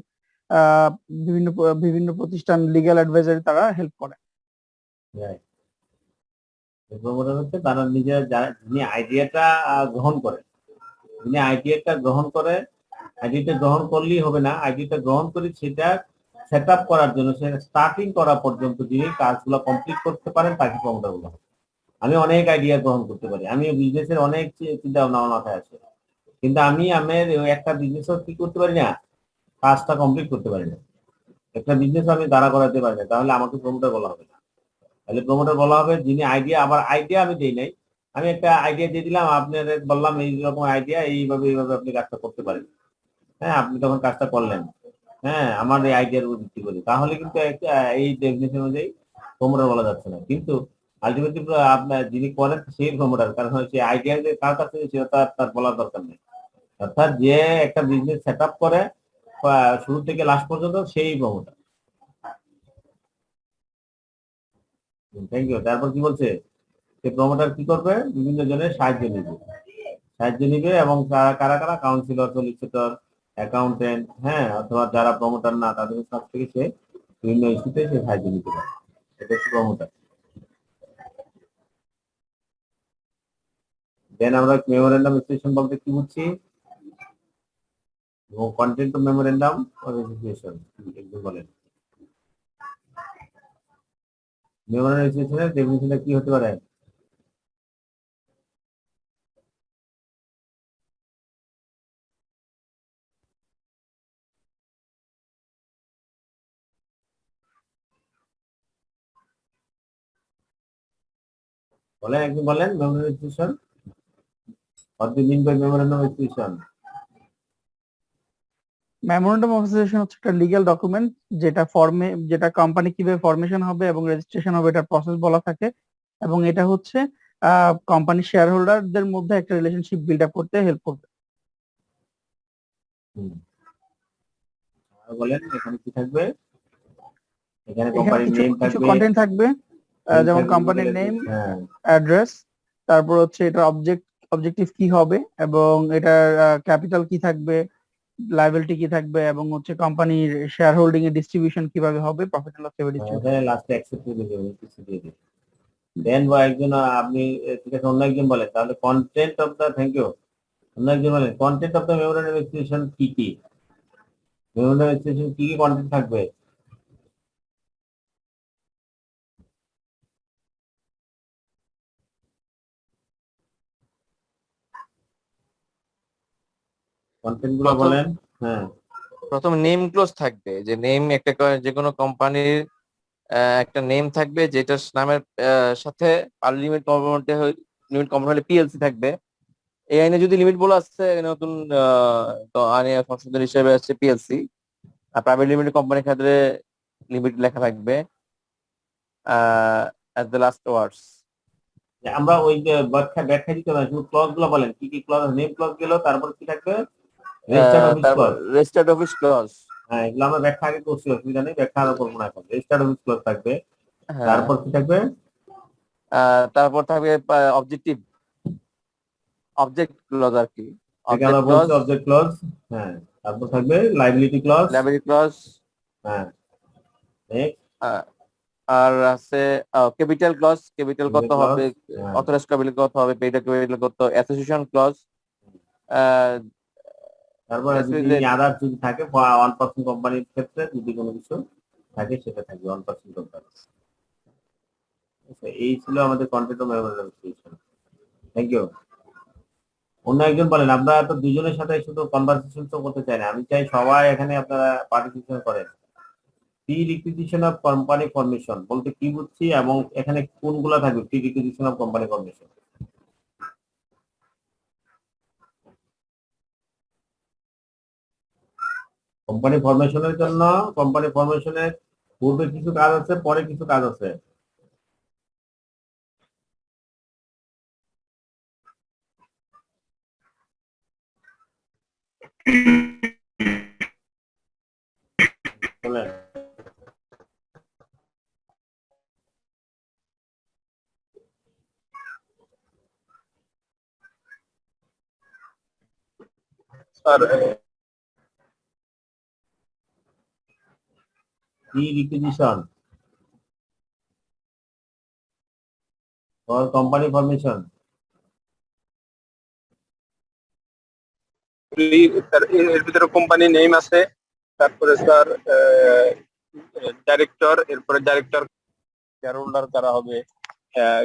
আহ, বিভিন্ন বিভিন্ন প্রতিষ্ঠান লিগ্যাল অ্যাডভাইজারি তারা হেল্প করে। প্রমোটার হচ্ছে তারা নিজের যিনি আইডিয়াটা গ্রহণ করে, যিনি আইডিয়াটা গ্রহণ করে, আইডিয়াটা গ্রহণ করলেই হবে না, আইডিয়াটা গ্রহণ করে সেটা সেট আপ করার জন্য, সেটা স্টার্টিং করা পর্যন্ত যিনি কাজগুলো কমপ্লিট করতে পারেন তাকে প্রমোটার বলা হয়। আমি অনেক আইডিয়া গ্রহণ করতে পারি, আমি বিজনেসের অনেক চিন্তা ভাবনা আমার মাথায় আছে, কিন্তু আমি আমার একটা বিজনেসও কি করতে পারি না, কাজটা কমপ্লিট করতে পারি না, একটা বিজনেস আমি দাঁড়া করাতে পারি না, তাহলে আমাকে প্রমোটার বলা হবে না। তাহলে প্রমোটার বলা হবে যিনি আইডিয়া, আবার আইডিয়া আমি দিই নাই, আমি একটা আইডিয়া দিয়ে দিলাম, আপনার বললাম এইরকম আইডিয়া, এইভাবে এইভাবে আপনি কাজটা করতে পারেন। হ্যাঁ, আপনি তখন কাজটা করলেন, হ্যাঁ, আমার এই আইডিয়ার উপর ভিত্তি করে, তাহলে কিন্তু এই ডেফিনেশন অনুযায়ী প্রমোটার বলা যাচ্ছে না। কিন্তু আলটিমেটলি আপনার যিনি করেন সেই প্রমোটার, কারণ হচ্ছে আইডিয়া যে কার কাছে সেটা তার বলার দরকার নেই। অর্থাৎ যে একটা বিজনেস সেট আপ করে শুরু থেকে লাস্ট পর্যন্ত সেই প্রমোটার। Thank you. তারপর কি বলছে, সে প্রমোটার কি করবে, বিভিন্ন জনের সাহায্য নিবে এবং কারা কারা কাউন্সিলর, সলিসিটর, অ্যাকাউন্টেন্ট, হ্যাঁ, অথবা যারা প্রমোটার না তাদের কাছ থেকে সে বিভিন্ন ইস্যুতে সে সাহায্য নিতে পারে। এটা হচ্ছে প্রমোটার। দেন আমরা মেমোরেন্ডাম রেজিস্ট্রেশন বলতে কি বুঝছি, কন্টেন্ট অফ মেমোরেন্ডাম রেজিস্ট্রেশন একটু বলেন। মেমোরেন্ডাম রেজিস্ট্রেশনের ডেফিনিশনটা কি হতে পারে? বলেন, একদিন বলেন memorandum registration. What do you mean by memorandum of registration? Memorandum of association হচ্ছে একটা লিগ্যাল ডকুমেন্ট যেটা কোম্পানি কিভাবে ফরমেশন হবে এবং রেজিস্ট্রেশন হবে এটার প্রসেস বলা থাকে, এবং এটা হচ্ছে কোম্পানি শেয়ার হোল্ডারদের মধ্যে একটা রিলেশনশিপ বিল্ড আপ করতে হেল্প করবে। বলেন এখানে কি থাকবে? এখানে এখানে কোম্পানির কিছু নেম কিছু থাকবে, কন্টেন্ট থাকবে, যেমন কোম্পানির নেম, হ্যাঁ, অ্যাড্রেস, তারপর হচ্ছে এটার অবজেক্টিভ কি হবে, এবং এটার ক্যাপিটাল কি থাকবে, লায়াবিলিটি কি থাকবে, এবং হচ্ছে কোম্পানির শেয়ার হোল্ডিং এর ডিস্ট্রিবিউশন কিভাবে হবে, প্রফিট এন্ড লস ডিস্ট্রিবিউশন। এখানে লাস্টে অ্যাকসেপ্ট করে দেবেন, কিছু দিয়ে দেবেন। দেন বা একজন আপনি ঠিক আছে, অন্য একজন বলে, তাহলে content of the, thank you, অন্য একজন বলেন content of the memorandum expression কি কি? মেমোরেন্ডাম এক্সপ্রেশন কি কি কন্টেন্ট থাকবে? কন্টেন্ট গুলো প্রথম- বলেন। হ্যাঁ, প্রথম নেম ক্লোজ থাকবে, যে নেম একটা যে কোনো কোম্পানির একটা নেম থাকবে, যেটার নামের সাথে আর লিমিট কমপ্লিট হলে পিএলসি থাকবে। এই আইনে যদি লিমিট বলে আসছে, নতুন তো আইনে সংশোধন হিসেবে আসছে পিএলসি। আর প্রাইভেট লিমিটেড কোম্পানির ক্ষেত্রে লিমিট লেখা থাকবে এট দ্য লাস্ট ওয়ার্ডস। যে আমরা ওই যে ব্যাখ্যা ব্যাখ্যা দিতে হবে, শুধু ক্লজ গুলো বলেন কি কি ক্লজ, নেম ক্লজ গেল, তারপর কি থাকবে? রেজিস্টার্ড অফিস তারপর ক্লজ। Registered office clause. হ্যাঁ, এগুলো আমরা ব্যাখ্যা আগে করছি, অসুবিধা নেই, ব্যাখ্যা আরো করবো না এখন। রেজিস্টার্ড অফিস ক্লজ থাকবে, হ্যাঁ। তারপর কি থাকবে? তারপর থাকবে অবজেক্টিভ অবজেক্ট ক্লজ আর কি। এটাকে আমরা অবজেক্ট বলছি ক্লজ, অবজেক্ট ক্লজ। হ্যাঁ, তারপর থাকবে লাইবিলিটি ক্লজ। Library clause. হ্যাঁ, নেক্সট আর আছে ক্যাপিটাল ক্লজ, ক্যাপিটাল কত ক্লজ। হবে, হ্যাঁ, অথরাইজ ক্যাপিটাল কত হবে, পেইড ক্যাপিটাল কত, অ্যাসোসিয়েশন ক্লজ। তারপরে যদি আদার যদি থাকে 1% কোম্পানির ক্ষেত্রে যদি কোনো কিছু থাকে সেটা থাকবে 1% কোম্পানি। এই ছিল আমাদের কন্টেন্ট ও মেমোরেন্ডাম এক্সপ্রেশন। Thank you. অন্য একজন বলেন, আমরা তো দুজনের সাথে শুধু কনভারসেশন তো করতে চাই না, আমি চাই সবাই এখানে আপনারা পার্টিসিপেশন করেন। Pre requisition of company formation বলতে কি বুঝছি এবং এখানে কোনগুলো থাকবে pre requisition of company formation? Company ফরমেশনের জন্য, কোম্পানি ফরমেশনের পূর্বে কিছু কাজ আছে, পরে কিছু কাজ আছে। বলেন। Sir pre requisition for company formation. Sir এর ভিতরে কোম্পানি নেম আছে, তারপরে স্যার ডাইরেক্টর, এরপরে ডাইরেক্টর শেয়ার হোল্ডার কারা হবে, আহ,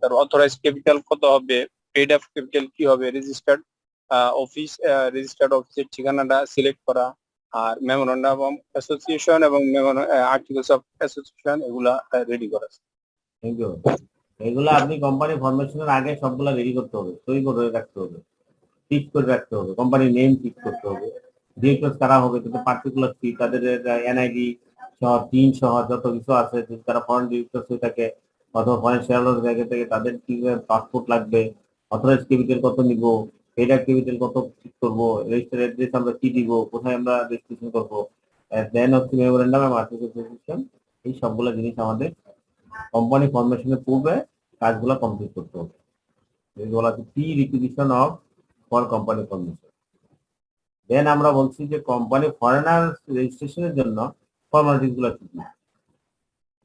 তার অথরাইজ ক্যাপিটাল কত হবে, পেড আপ ক্যাপিটাল কি হবে, রেজিস্টার্ড অফিস, রেজিস্টার্ড অফিসের ঠিকানাটা সিলেক্ট করা, আর মেমোরেন্ডাম অফ অ্যাসোসিয়েশন এবং আর্টিকেলস অফ অ্যাসোসিয়েশন এগুলা রেডি করা। Thank you. এগুলো আপনি কোম্পানি ফরমেশনের আগে সবগুলো রেডি করতে হবে, সই করে রাখতে হবে, ফিক্স করে রাখতে হবে, কোম্পানির নেম ফিক্স করতে হবে, ডিরেক্টর কারা হবে, তাদের পার্টিকুলার ফি, তাদের এনআইডি সহ টিন সহ যত কিছু আছে, যদি তারা ফরেন ডিরেক্টর হয়ে থাকে অথবা ফরেন শেয়ার হোল্ডার জায়গা থেকে, তাদের কি পাসপোর্ট লাগবে, অথরাইজ ক্যাপিটাল কত নিব, পেড আপ ক্যাপিটাল কত ঠিক করবো, রেজিস্টার অ্যাড্রেস আমরা কি দিব, কোথায় আমরা রেজিস্ট্রেশন করবো, দেন হচ্ছে মেমোরেন্ডাম এবং আর্টিকেল, এই সবগুলো জিনিস আমাদের কোম্পানি ফরমেশনের পূর্বে কাজগুলো কমপ্লিট করতে হবে। এগুলো হচ্ছে pre requisition of for company formation. Then আমরা বলছি যে কোম্পানি ফরেনার রেজিস্ট্রেশনের জন্য ফর্মালিটিস গুলো কি কি,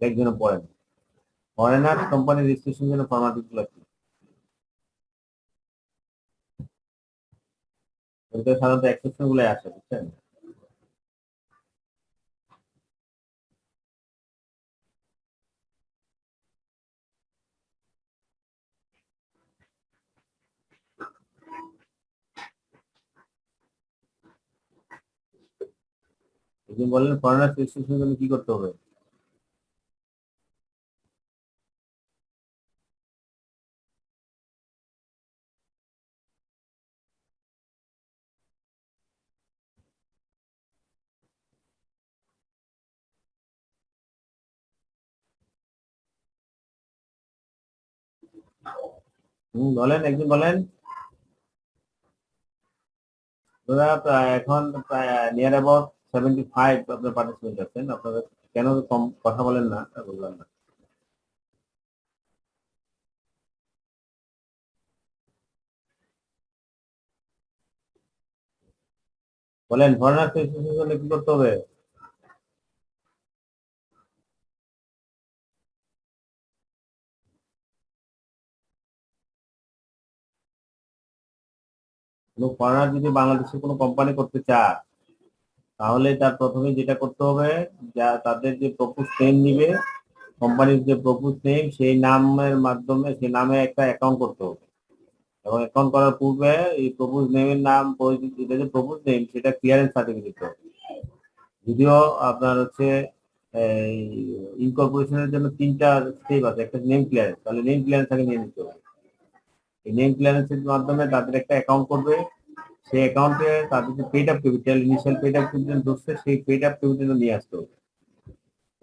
একজনে পড়েন। ফরেনার কোম্পানি রেজিস্ট্রেশনের জন্য ফর্মালিটিস গুলো কি? ওইটা সাধারণত এক্সেপশন গুলো আসে, বুঝছেন? একজন বললেন ফরেনার রেজিস্ট্রেশনের জন্য কি করতে হবে? বলেন, একজন বলেন। এখন প্রায় নিয়ার অ্যাবাউট 75 আপনার পার্টিসিপেন্ট আছেন, আপনারা কেন কম কথা বলেন না তা বললাম না। বলেন ফরেনার রেজিস্ট্রেশনের জন্য কি করতে হবে? কোনো ফরেনার যদি বাংলাদেশে কোনো কোম্পানি করতে চায় তাহলে তার প্রথমে যেটা করতে হবে, যা তাদের যে প্রপোজ নেম নিবে, কোম্পানির যে প্রপোজ নেম, সেই নামের মাধ্যমে সেই নামে একটা অ্যাকাউন্ট করতে হবে। এবং অ্যাকাউন্ট করার পূর্বে এই প্রপোজ নেমের নাম, যেটা যে প্রপোজ নেম সেটা ক্লিয়ারেন্স সার্টিফিকেট দিতে হবে। যদিও আপনার হচ্ছে এই ইনকর্পোরেশনের জন্য 3টা স্টেপ আছে, একটা নেম ক্লিয়ারেন্স, তাহলে নেম ক্লিয়ারেন্স আগে নিয়ে নিতে হবে। এই নেম ক্লিয়ারেন্সের মাধ্যমে তাদের একটা অ্যাকাউন্ট করবে, সেই অ্যাকাউন্টে তাদের যে paid up capital, initial paid up capital ধরছে, সেই পেড আপ ক্যাপিটাল নিয়ে আসতে হবে।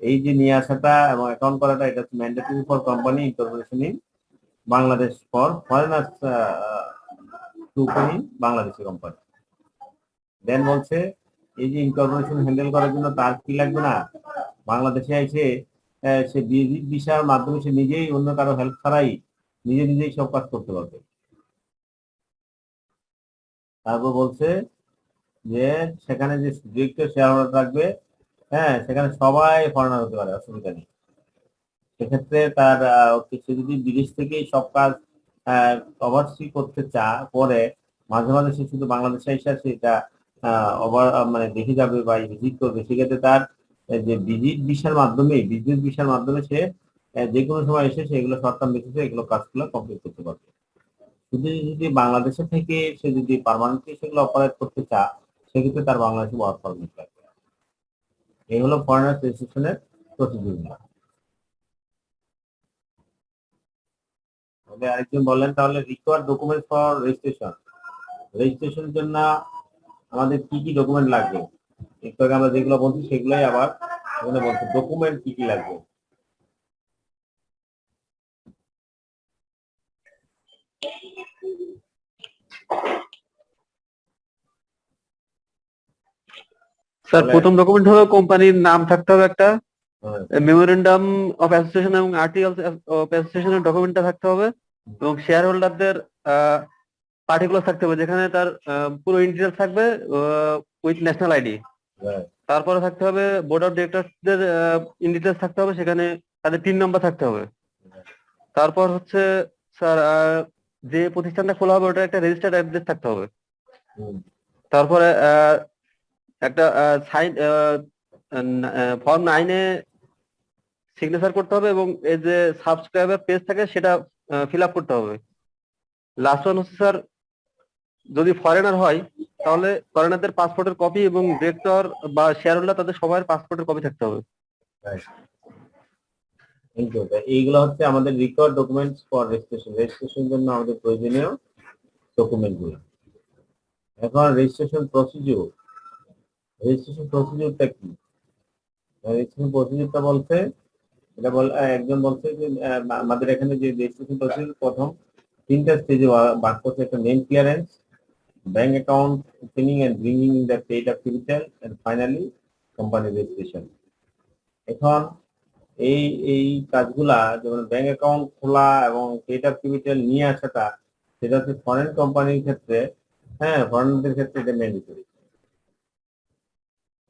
এই যে নিয়ে আসাটা এবং অ্যাকাউন্ট করাটা, এটা হচ্ছে mandatory for company incorporation in Bangladesh for foreigners to Bangladeshi company. Then বলছে এই যে ইনকর্পোরেশন হ্যান্ডেল করার জন্য তার কি লাগবে না, বাংলাদেশে এসে সে ভিসার মাধ্যমে সে নিজেই অন্য কারো হেল্প ছাড়াই নিজেই সব কাজ করতে পারবে। তারপর বলছে যে সেখানে যে ডিরেক্টর শেয়ার হোল্ডার থাকবে, হ্যাঁ, সেখানে সবাই ফরেনার হতে পারে, অসুবিধা নেই। সেক্ষেত্রে তার সে যদি বিদেশ থেকেই সব কাজ ওভারসি করতে পরে মাঝে মাঝে সে শুধু বাংলাদেশে এসে সেটা মানে দেখে যাবে বা ভিজিট করবে, সেক্ষেত্রে তার যে বিজনেস ভিসার মাধ্যমে সে যে কোনো সময় এসে সেগুলো শর্ট টার্ম বেসিসে এগুলো কাজগুলো কমপ্লিট করতে পারবে। শুধু যদি বাংলাদেশে থেকে সে যদি পার্মানেন্টলি সেগুলো অপারেট করতে সেক্ষেত্রে তার বাংলাদেশে ওয়ার্ক পারমিট লাগবে। এই হলো ফরেনার রেজিস্ট্রেশনের প্রসিডিউর। আরেকজন বললেন তাহলে রিকোয়ার্ড ডকুমেন্ট ফর রেজিস্ট্রেশনের জন্য আমাদের কি কি ডকুমেন্ট লাগবে, একটু আগে আমরা যেগুলো বলছি সেগুলোই আবার এখানে বলছি ডকুমেন্ট কি কি লাগবে। স্যার, প্রথম ডকুমেন্ট হলো কোম্পানির নাম থাকতে হবে একটা, হ্যাঁ, মেমোরেন্ডাম অফ অ্যাসোসিয়েশন এবং আর্টিকেলস অফ অ্যাসোসিয়েশনের ডকুমেন্টটা থাকতে হবে, এবং শেয়ার হোল্ডারদের পার্টিকুলার থাকতে হবে, যেখানে তার পুরো ডিটেলস থাকবে উইথ ন্যাশনাল আইডি। হ্যাঁ, তারপরে থাকতে হবে বোর্ড অফ ডিরেক্টরদের ইন ডিটেলস থাকতে হবে, সেখানে তাদের পিন নাম্বার থাকতে হবে। তারপর হচ্ছে স্যার যে প্রতিষ্ঠানটা খোলা হবে ওটা একটা রেজিস্টার্ড অ্যাড্রেস থাকতে হবে। হুম, তারপরে একটা সাইন ফর্ম 9-এ সিগনেচার করতে হবে, এবং এই যে সাবস্ক্রাইবার পেজ থাকে সেটা ফিল আপ করতে হবে। লাস্ট ওয়ান হচ্ছে স্যার, যদি ফরেনার হয় তাহলে ফরেনারদের পাসপোর্টের কপি এবং ডিরেক্টর বা শেয়ার হোল্ডার তাদের সবার পাসপোর্টের কপি থাকতে হবে। right. এইগুলো হচ্ছে আমাদের রিকোয়ার্ড ডকুমেন্টস ফর রেজিস্ট্রেশনের জন্য আমাদের প্রয়োজনীয় ডকুমেন্ট গুলো। এখন রেজিস্ট্রেশনটা কি? রেজিস্ট্রেশন প্রসিডিউরটা বলছে, এটা একজন বলছে যে আমাদের এখানে যে রেজিস্ট্রেশন প্রসিডিউর প্রথম 3টা স্টেজে ভাগ করছে, একটা name clearance, bank account opening and bringing in the paid up capital, and finally company registration. এখন এই এই কাজগুলা যেমন ব্যাংক অ্যাকাউন্ট খোলা এবং পেড আপ ক্যাপিটাল নিয়ে আসাটা, সেটা হচ্ছে ফরেন কোম্পানির ক্ষেত্রে, হ্যাঁ, ফরেনদের ক্ষেত্রে এটা ম্যান্ডেটরি,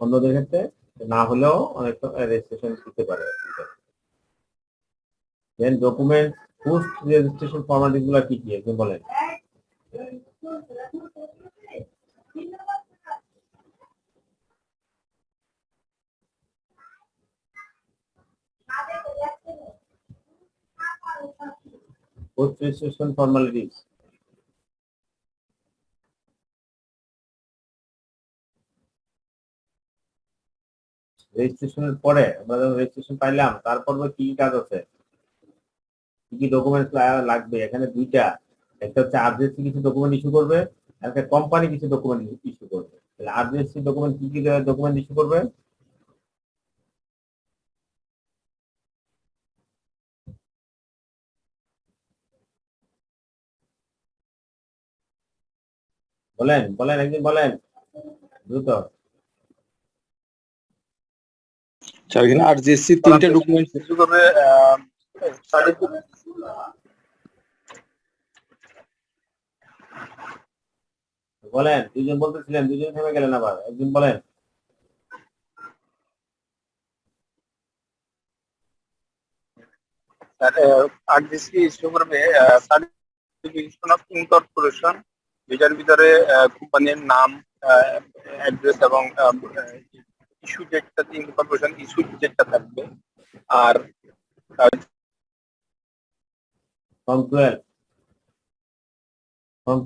অন্যদের ক্ষেত্রে না হলেও অনেক রেজিস্ট্রেশন দিতে পারে। দেন ডকুমেন্ট পোস্ট রেজিস্ট্রেশন ফর্মালিটিস গুলো কি কি একটু বলেন। পোস্ট রেজিস্ট্রেশন ফর্মালিটিস রেজিস্ট্রেশনের পরে আমরা যখন রেজিস্ট্রেশন পাইলাম তারপর কি কি কাজ আছে, কি কি ডকুমেন্টস লাগবে, এখানে দুইটা, একটা হচ্ছে আরজিএসসি কিছু ডকুমেন্ট ইস্যু করবে, একটা কোম্পানি কিছু ডকুমেন্ট ইস্যু করবে। তাহলে আরজিএসসি ডকুমেন্ট কি কি ডকুমেন্ট ইস্যু করবে? বলেন বলেন একদিন বলেন দ্রুত। স্যার, এখানে আরজিএসসি 3টা ডকুমেন্ট ইস্যু করবে। বলেন, দুজন বলতেছিলেন, দুজন থেমে গেলেন, আবার একদিন বলেন। আরজিএসসি ইস্যু করবে সার্টিফিকেশন অফ ইনকর্পোরেশন, যেটার ভিতরে কোম্পানির নাম, অ্যাড্রেস এবং ইস্যু যেটা ইনফরমেশন ইস্যু যেটা থাকবে। আর ফর্ম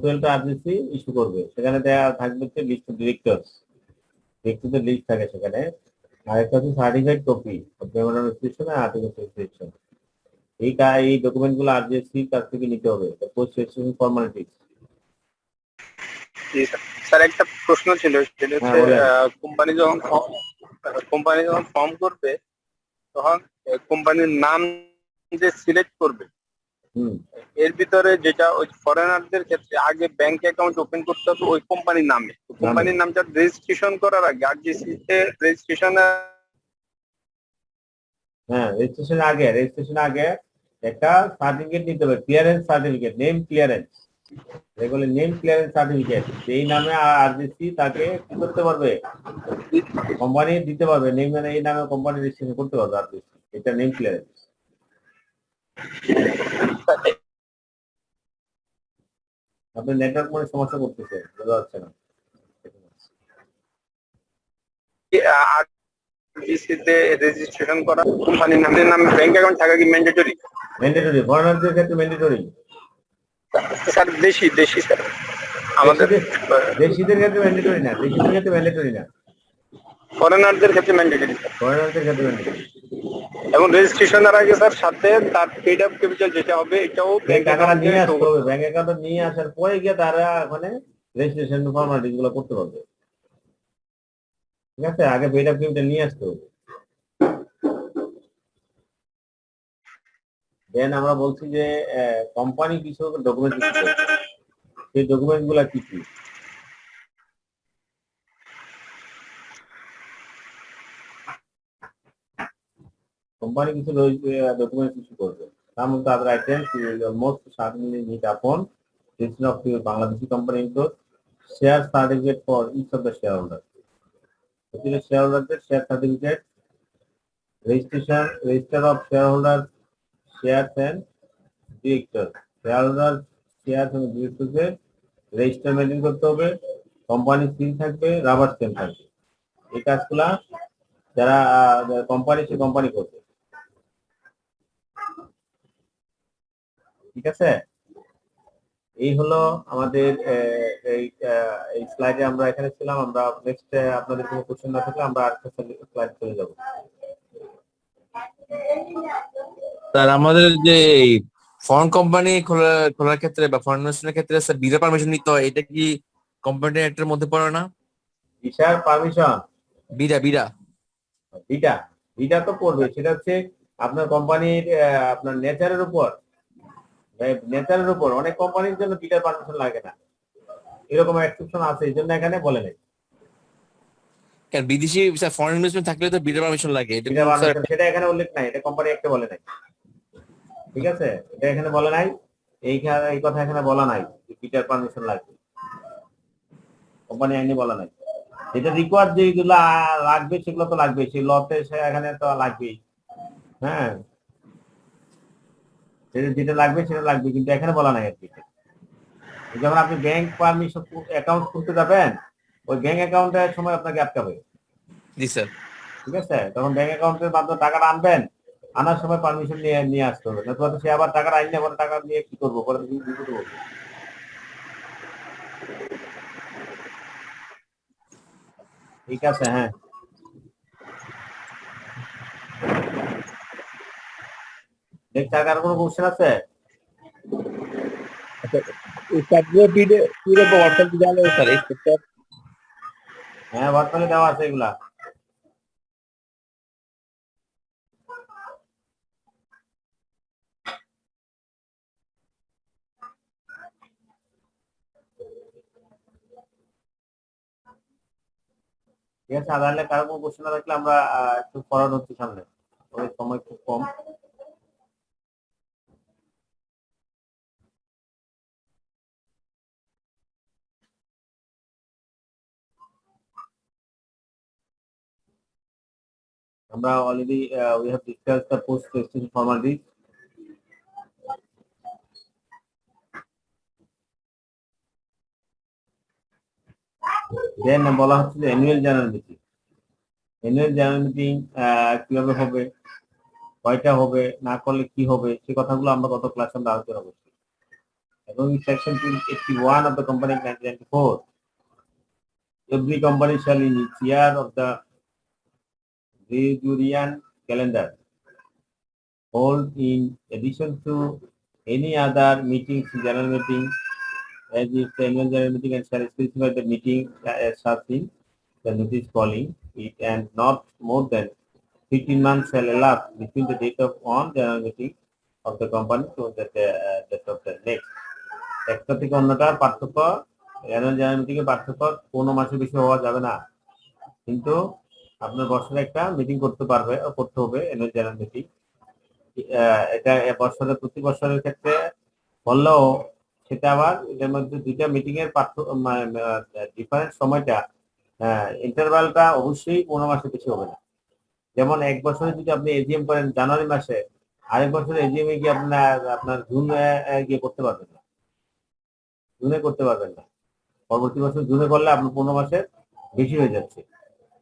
12 টা আরজিসি ইস্যু করবে, সেখানে দেয়া থাকবে হচ্ছে লিস্ট অফ ডিরেক্টরস, ডিরেক্টরদের লিস্ট থাকে সেখানে। আর একটা হচ্ছে certified copy of memorandum of registration আর আর্টিকেল অফ রেজিস্ট্রেশন। এই ডকুমেন্ট গুলো আরজিসি কাছ থেকে নিতে হবে, পোস্ট রেজিস্ট্রেশন ফর্মালিটিস। জি স্যার। স্যার একটা প্রশ্ন ছিল, সেটা হচ্ছে বলেন। কোম্পানি যখন ফর্ম করবে তখন কোম্পানির নাম যে সিলেক্ট করবে, হুম এর ভিতরে যেটা ওই ফরেনারদের ক্ষেত্রে আগে ব্যাংক অ্যাকাউন্ট ওপেন করতে হবে ওই কোম্পানির নামে। কোম্পানির নামটা রেজিস্ট্রেশন করার আগে আরজিসি তে রেজিস্ট্রেশন হ্যাঁ, রেজিস্ট্রেশন আগে একটা সার্টিফিকেট নিতে হবে, ক্লিয়ারেন্স সার্টিফিকেট, নেম ক্লিয়ারেন্স, যেগুলো নেম ক্লিয়ারেন্স সার্টিফিকেট। এই নামে আরজিসি তাকে কি করতে পারবে, কোম্পানি দিতে পারবে, নেম মানে এই নামে কোম্পানি রেজিস্ট্রেশন করতে পারবে আরজিসি, এটা নেম ক্লিয়ারেন্স। আপনি নেটওয়ার্ক মানে সমস্যা করতেছে, বোঝা যাচ্ছে না। আরজিসি তে রেজিস্ট্রেশন করা কোম্পানির নামে ব্যাংক অ্যাকাউন্ট থাকা কি ম্যান্ডেটরি? ম্যান্ডেটরি, ফরেনারদের ক্ষেত্রে ম্যান্ডেটরি। স্যার দেশি স্যার আমাদের দেশিদের ক্ষেত্রে ম্যান্ডেটরি না, দেশিদের ক্ষেত্রে ম্যান্ডেটরি না, ফরেনারদের ক্ষেত্রে ম্যান্ডেটরি। ফরেনারদের ক্ষেত্রে ম্যান্ডেটরি। এবং রেজিস্ট্রেশনের আগে স্যার সাথে তার পেড আপ ক্যাপিটাল যেটা হবে এটাও ব্যাংক টাকাটা অ্যাকাউন্টে নিয়ে আসতে হবে, ব্যাংক অ্যাকাউন্টে নিয়ে আসার পরে গিয়ে তারা ওখানে রেজিস্ট্রেশন ফর্মালিটিস গুলো করতে পারবে। ঠিক আছে, আগে পেড আপ ক্যাপিটাল নিয়ে আসতে হবে। দেন আমরা বলছি যে কোম্পানি কিছু ডকুমেন্ট ইস্যু করবে, সেই ডকুমেন্ট গুলা কি কি? কোম্পানি কিছু ডকুমেন্ট ইস্যু করবে, তার মধ্যে other items you will almost certainly need upon registration of your Bangladeshi company include share certificate for each of the shareholders. Actually, shareholder share certificate, registration, register of shareholders, shares and directors. Shareholders shares and directors register maintain করতে হবে, company seal থাকবে, rubber stamp থাকবে। এই কাজগুলা যারা company সে company করবে। ঠিক আছে, এই হলো আমাদের এই স্লাইডে আমরা এখানে ছিলাম। আমরা নেক্সট আপনাদের কোনো কোশ্চেন না থাকলে আমরা আরেকটা স্লাইড চলে যাব। স্যার আমাদের যে ফরেন কোম্পানি খোলার ক্ষেত্রে বা ফরেন ইনভেস্টমেন্টের ক্ষেত্রে স্যার ভিসা পারমিশন নিতে হয়, এটা কি কোম্পানি অ্যাক্টের মধ্যে পড়ে না? ভিসার পারমিশন, বিডা ভিটা তো পড়বে, সেটা হচ্ছে আপনার কোম্পানির আপনার নেচারের উপর, অনেক কোম্পানির জন্য ভিটার পারমিশন লাগে না, এরকম এক্সেপশন আছে, এই জন্য এখানে বলে নাই। কারণ বিদেশি স্যার ফরেন ইনভেস্টমেন্ট থাকলে তো ভিসা পারমিশন লাগে, এটা ভিটা কোন স্যার পারমিশন সেটা এখানে উল্লেখ নাই, এটা কোম্পানি একটা বলে নাই। ঠিক আছে, এটা এখানে বলে নাই, এই কথা এখানে বলা নাই যে ভিটার পারমিশন লাগবে, কোম্পানি আইনে বলা নাই। যেটা রিকোয়ার্ড যেগুলো লাগবে সেগুলো তো লাগবে, সেই লতে এখানে তো লাগবেই। হ্যাঁ, যেটা লাগবে সেটা লাগবে, কিন্তু এখানে বলা নাই আর কি। যখন আপনি ব্যাংক পারমিশন অ্যাকাউন্ট খুলতে যাবেন, ওই ব্যাংক অ্যাকাউন্টের সময় আপনাকে আটকাবে। জি স্যার। ঠিক আছে, তখন ব্যাংক অ্যাকাউন্টের মাধ্যমে টাকাটা আনবেন, আনার সময় পারমিশন নিয়ে আসতে হবে, নতুবা সে আবার টাকাটা আইনে আবার টাকা নিয়ে কি করবো, পরে বিপদে পড়বো। ঠিক আছে, হ্যাঁ। নেক্সট আর কোনো কোশ্চেন আছে? হ্যাঁ, বর্তমানে দেওয়া আছে এগুলা। ঠিক আছে, আদারলে কারো কোনো কোশ্চেন না থাকলে আমরা একটু ফরওয়ার্ড হচ্ছি সামনে, ওই সময় খুব কম। আমরা already we have discussed the post registration formalities. দেন বলা হচ্ছে যে annual general meeting. Annual general meeting কিভাবে হবে, কয়টা হবে, না করলে কি হবে, সে কথাগুলো আমরা গত ক্লাসে আমরা আলোচনা করছি। এবং section 81 of the Company Act 1994, every company shall in each year of the Gregorian calendar hold in addition to any other meetings, general meeting, as if the annual general meeting and shall specify the meeting as such in the notice calling it, and not more than 15 months shall elapse between the date of one general meeting of the company to the date of the next. একটা থেকে অন্যটার পার্থক্য, annual general meeting এর পার্থক্য 15 মাসের বেশি হওয়া যাবে না, কিন্তু আপনার বছরে একটা মিটিং করতে হবে অ্যানুয়াল জেনারেল মিটিং। এটা বছরে প্রতি বছরের ক্ষেত্রে বললেও সেটা আবার এটার মধ্যে দুইটা মিটিং এর ডিফারেন্স সময়টা, ইন্টারভালটা অবশ্যই 15 মাসের বেশি হবে না। যেমন এক বছরে যদি আপনি এজিএম করেন জানুয়ারি মাসে, আরেক বছরে এজিএম এ গিয়ে আপনার জুনে গিয়ে করতে পারবেন না, জুনে করতে পারবেন না। পরবর্তী বছর জুনে করলে আপনার 15 মাসের বেশি হয়ে যাচ্ছে।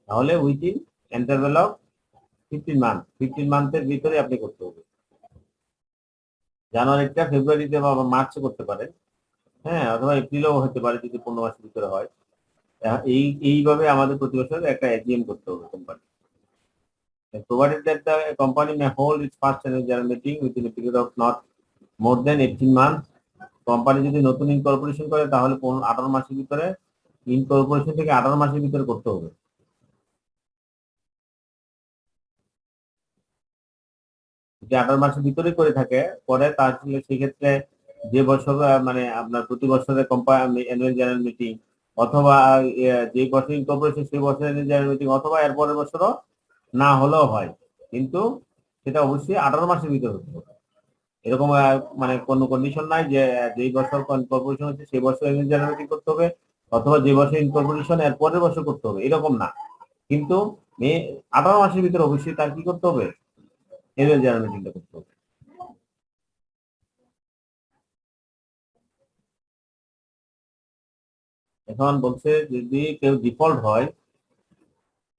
তাহলে উইথিন ইন্টারভ্যাল অফ 15 মান্থের ভিতরে আপনি করতে হবে। জানুয়ারিটা ফেব্রুয়ারিতে বা মার্চে করতে পারেন, হ্যাঁ, অথবা এপ্রিলেও হতে পারে যদি 15 মাসের ভিতরে হয়। এইভাবে আমাদের প্রতি বছর একটা এজিএম করতে হবে company. Provided that the company may hold its first annual general meeting within a period of not more than 18 months. Company যদি নতুন ইনকর্পোরেশন করে তাহলে 18 মাসের ভিতরে, ইনকর্পোরেশন থেকে 18 মাসের ভিতরে করতে হবে। যদি 18 মাসের ভিতরে করে থাকে পরে তাহলে সেক্ষেত্রে যে বছর মানে আপনার প্রতি বছরের কোম্পানি অ্যানুয়াল জেনারেল মিটিং, অথবা যে বছর ইনকর্পোরেশন সেই বছর অ্যানুয়াল জেনারেল মিটিং, অথবা এর পরের বছরও না হলেও হয়, কিন্তু সেটা অবশ্যই 18 মাসের ভিতরে হতে হবে। এরকম মানে কোনো কন্ডিশন নাই যে যেই বছর ইনকর্পোরেশন হচ্ছে সেই বছর অ্যানুয়াল জেনারেল মিটিং করতে হবে, অথবা যে বছর ইনকর্পোরেশন এর পরের বছর করতে হবে, এরকম না। কিন্তু 18 মাসের ভিতরে অবশ্যই তার কি করতে হবে, অ্যানুয়াল জেনারেল মিটিংটা করতে হবে। এখন বলছে যদি কেউ ডিফল্ট হয়,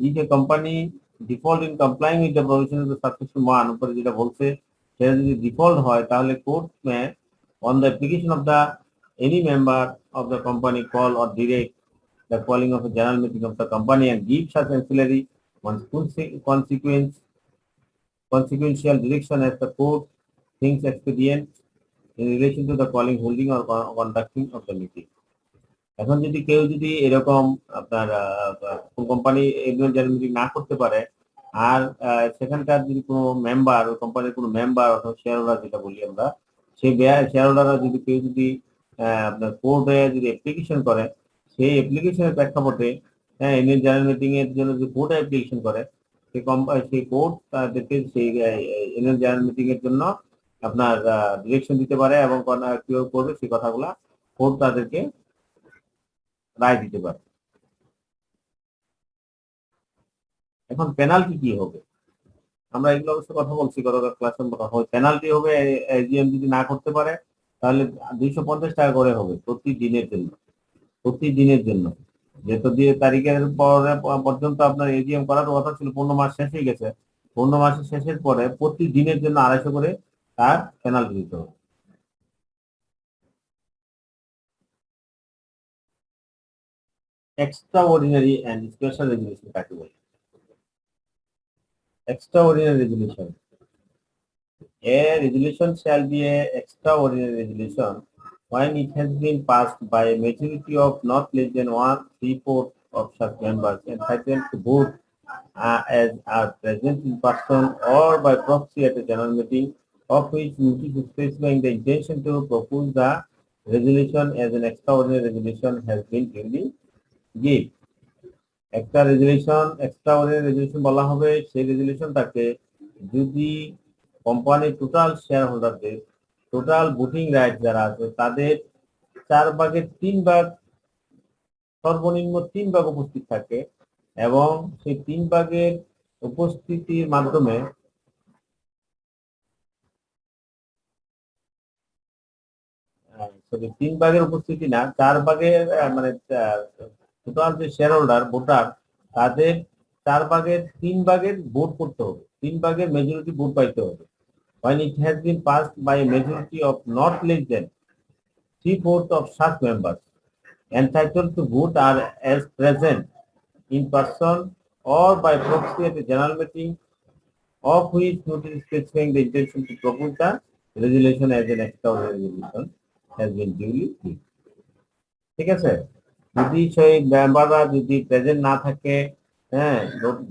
if a company default in complying with the provisions of the subsection 1, উপরে যেটা বলছে সেটা যদি ডিফল্ট হয় তাহলে court May on the application of the any member of the company call or direct the calling of a general meeting of the company and give such ancillary consequential direction as the court thinks expedient in relation to the calling, holding or conducting of the meeting. এখন যদি কেউ যদি এরকম আপনার company annual general meeting না করতে পারে, আর সেখানকার যদি কোনো মেম্বার, ওই কোম্পানির কোনো মেম্বার অথবা শেয়ার হোল্ডার যেটা বলি আমরা, সেই শেয়ার হোল্ডাররা যদি কেউ যদি আপনার কোর্টে যদি অ্যাপ্লিকেশন করে, সেই অ্যাপ্লিকেশনের প্রেক্ষাপটে অ্যানুয়াল জেনারেল মিটিং এর জন্য যদি কোর্টে অ্যাপ্লিকেশন করে, সেই কোর্ট তাদেরকে সেই অ্যানুয়াল জেনারেল মিটিং এর জন্য আপনার ডিরেকশন দিতে পারে, এবং কিভাবে করবে সেই কথাগুলা কোর্ট তাদেরকে রায় দিতে পারে। এখন পেনাল্টি কি হবে, আমরা এগুলো অবশ্য কথা বলছি গত ক্লাসে, পেনাল্টি হবে এজিএম যদি না করতে পারে তাহলে 250 টাকা করে হবে প্রতিদিনের জন্য। যেহেতু দিয়ে তারিখের পরে পর্যন্ত আপনার এজিএম করার কথা ছিল, 15 মাস শেষ হয়ে গেছে, 15 মাসের শেষের পরে প্রতিদিনের জন্য 250 করে তার পেনাল্টি দিতে হবে। Extraordinary and special resolution কাকে বলে? Extraordinary resolution. A resolution shall be a extraordinary resolution when it has been passed by a majority of not less than 1/3 of such members entitled to vote as are present in person or by proxy at a general meeting, of which notice specifying the intention to propose the resolution as an extraordinary resolution has been duly given. একটা extraordinary resolution বলা হবে সেই রেজুলেশনটাকে যদি কোম্পানির total share হোল্ডারদের, total voting right যারা আছে তাদের 4/3 সর্বনিম্ন 3 উপস্থিত থাকে, এবং সেই 3 উপস্থিতির মাধ্যমে সরি 3 উপস্থিতি না, 4 মানে টোটাল যে শেয়ার হোল্ডার ভোটার তাদের 4/3 ভোট করতে হবে, 3 মেজরিটি ভোট পাইতে হবে। When it has been passed by a majority of not less than 3/4 of such members entitled to vote are as present in person or by proxy at a general meeting, of which notice specifying the intention to propose the resolution as an extraordinary resolution has been duly given. ঠিক আছে, যদি সেই মেম্বাররা যদি present না থাকে, হ্যাঁ,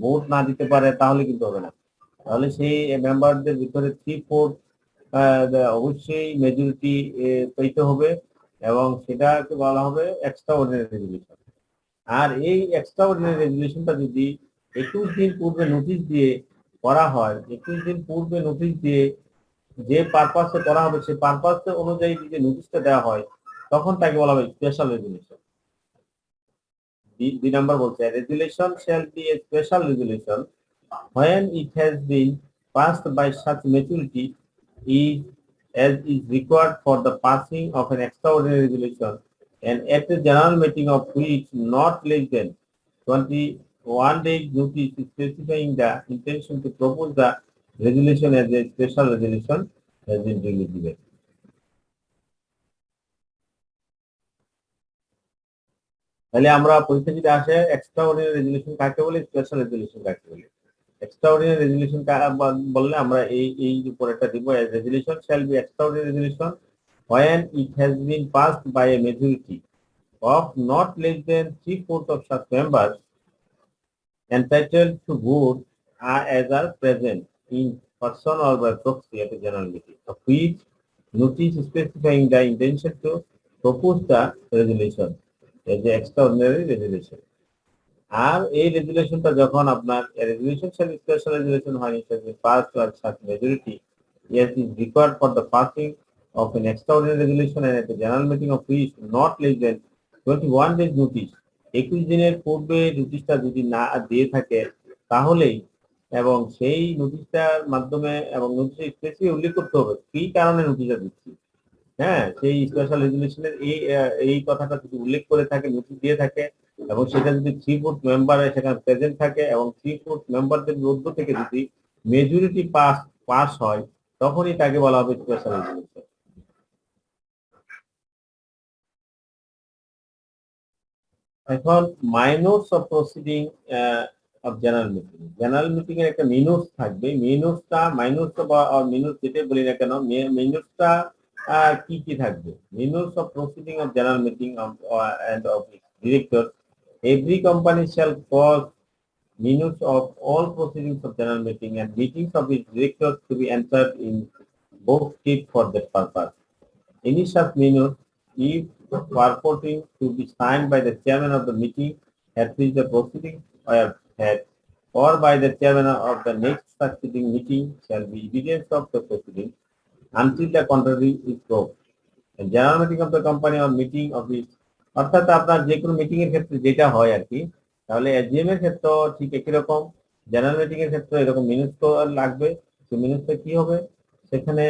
vote না দিতে পারে, তাহলে কিন্তু হবে না। তাহলে সেই মেম্বারদের ভিতরে 3/4 অবশ্যই মেজরিটি পেতে হবে এবং সেটাকে বলা হবে এক্সট্রা অর্ডিনারি রেজলিউশন। আর এই এক্সট্রা অর্ডিনারি রেজলিউশনটা যদি 21 দিন পূর্বে নোটিশ দিয়ে করা হয়, 21 দিন পূর্বে নোটিশ দিয়ে যে পারপাসে করা হবে সেই পারপাস অনুযায়ী যদি নোটিশটা দেওয়া হয়, তখন তাকে বলা হবে স্পেশাল রেজলিউশন। দুই নাম্বার বলছে resolution shall B a special resolution when it has been passed by such majority is as is required for the passing of an extraordinary resolution and at a general meeting of which not less than 21 days notice specifying the intention to propose the resolution as a special resolution has been duly given. তাহলে আমরা পরীক্ষা যদি আসে extraordinary resolution কাকে বলে, special resolution কাকে বলে। Extraordinary resolution বললে আমরা এই উপরেটা দিব, resolution shall be extraordinary resolution when it has been passed by a majority of not less than 3/4 of such members entitled to vote as are present in person or by proxy at a general meeting, of which notice specifying the intention to propose the resolution as the extraordinary resolution. আর এই রেজুলেশনটা যখন আপনার resolution special resolution হয়, pass by such majority yes is required for the passing of an extraordinary resolution and at the general meeting of which not less than 21 days notice, 21 দিনের পূর্বে নোটিশটা যদি না দিয়ে থাকে তাহলেই, এবং সেই নোটিশটার মাধ্যমে এবং নোটিশে স্পেসিফিক উল্লেখ করতে হবে কি কারণে নোটিশটা দিচ্ছি। হ্যাঁ, সেই স্পেশাল রেজুলেশনের এই কথাটা যদি উল্লেখ করে থাকে, নোটিশ দিয়ে থাকে এবং সেটা যদি 3/4 মেম্বার সেখানে প্রেজেন্ট থাকে এবং 3/4 মেম্বারদের মধ্য থেকে যদি মেজরিটি পাস হয়, তখনই তাকে বলা হবে স্পেশাল রেজুলেশন। এখন minutes of proceeding of general meeting, general meeting এর একটা মিনুটস থাকবে। মাইনটস বা মিনুটস যেটা বলি না কেন, মিনুটসটা কি কি থাকবে। Minutes of proceeding of general meeting and of its directors, every company shall cause minutes of all proceedings of general meeting and meetings of its directors to be entered in book keep for that purpose. Any such minutes, if purporting to be signed by the chairman of the meeting at which the proceedings were had, or by the chairman of the next succeeding meeting, shall be evidence of the proceedings until the contrary is proved. A general meeting of the company or meeting of its, অর্থাৎ আপনার যে কোনো meeting এর ক্ষেত্রে যেটা হয় আর কি, তাহলে এজিএম এর ক্ষেত্রে ঠিক একই রকম, জেনারেল মিটিং এর ক্ষেত্রে এরকম মিনিটস তো লাগবে। তো মিনিটসে কি হবে, সেখানে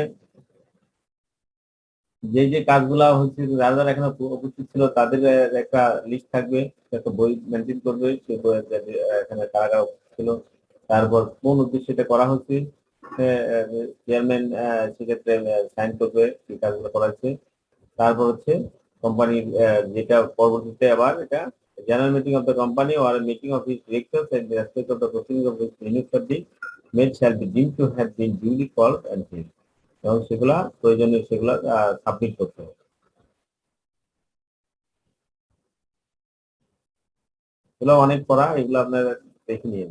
যে যে কাজগুলা হচ্ছে যারা এখানে উপস্থিত ছিল তাদের একটা লিস্ট থাকবে, একটা বই মেনটেন করবে, সে বইয়ের এখানে কারা কারা ছিল, তারপর কোন উদ্দেশ্যে এটা করা হচ্ছে, চেয়ারম্যান সেক্ষেত্রে সাইন করবে সেই কাজগুলো করা হচ্ছে। তারপর হচ্ছে কোম্পানির যেটা পরবর্তীতে আবার এটা general meeting of the company or meeting of his directors and the respect of the proceeding of his minutes of the made shall be deemed to have been duly called and held, এবং সেগুলা প্রয়োজনীয় সেগুলা submit করতে হবে। এগুলো অনেক পড়া, এগুলো আপনারা দেখে নিয়ে।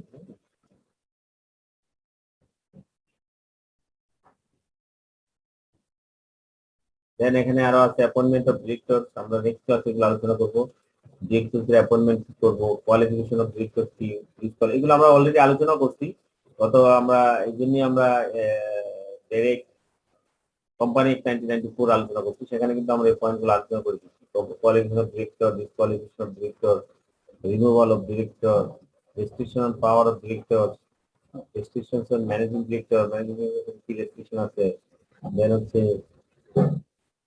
দেন এখানে আরো আছে অ্যাপয়েন্টমেন্ট অফ ডিরেক্টর, আমরা নেক্সট ক্লাসে এগুলো আলোচনা করবো। ডিরেক্টরদের অ্যাপয়েন্টমেন্ট কি করবো, কোয়ালিফিকেশন অফ ডিরেক্টর কি, এগুলো আমরা অলরেডি আলোচনা করছি। আমরা এই জন্য আমরা ডাইরেক্ট কোম্পানি 1994 আলোচনা করছি, সেখানে কিন্তু আমরা এই পয়েন্টগুলো আলোচনা করেছি। Qualification of director, disqualification of director, removal of director, restriction on power of director, restrictions on managing director, কি রেস্ট্রিকশন আছে, দেন হচ্ছে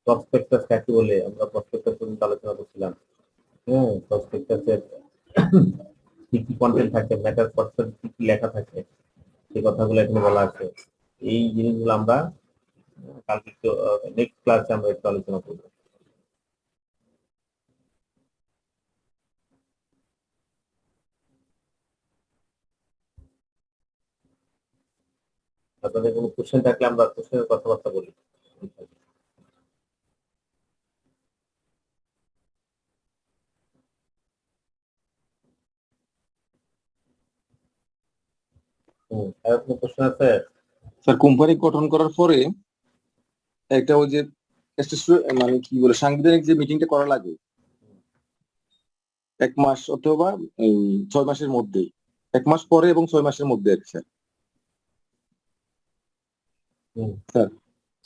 প্রসপেক্টাস কাকে বলে, আমরা প্রসপেক্টাস পর্যন্ত আলোচনা করছিলাম। হ্যাঁ, প্রসপেক্টাসের কি কি কন্টেন্ট থাকে, ম্যাটার পার্সন কি কি লেখা থাকে, সেই কথাগুলো এখানে বলা আছে। এই জিনিসগুলো আমরা কালকে নেক্সট ক্লাসে আমরা একটু আলোচনা করবো। আপনাদের কোনো কোশ্চেন থাকলে আমরা কোশ্চেনের কথাবার্তা বলি। আর কোনো কোশ্চেন আছে? স্যার কোম্পানি গঠন করার পরে একটা ওই যে মানে কি বলে সাংবিধানিক যে মিটিংটা করা লাগে 1 মাস অথবা 6 মাসের মধ্যে, 1 মাস পরে এবং 6 মাসের মধ্যে আর কি স্যার। স্যার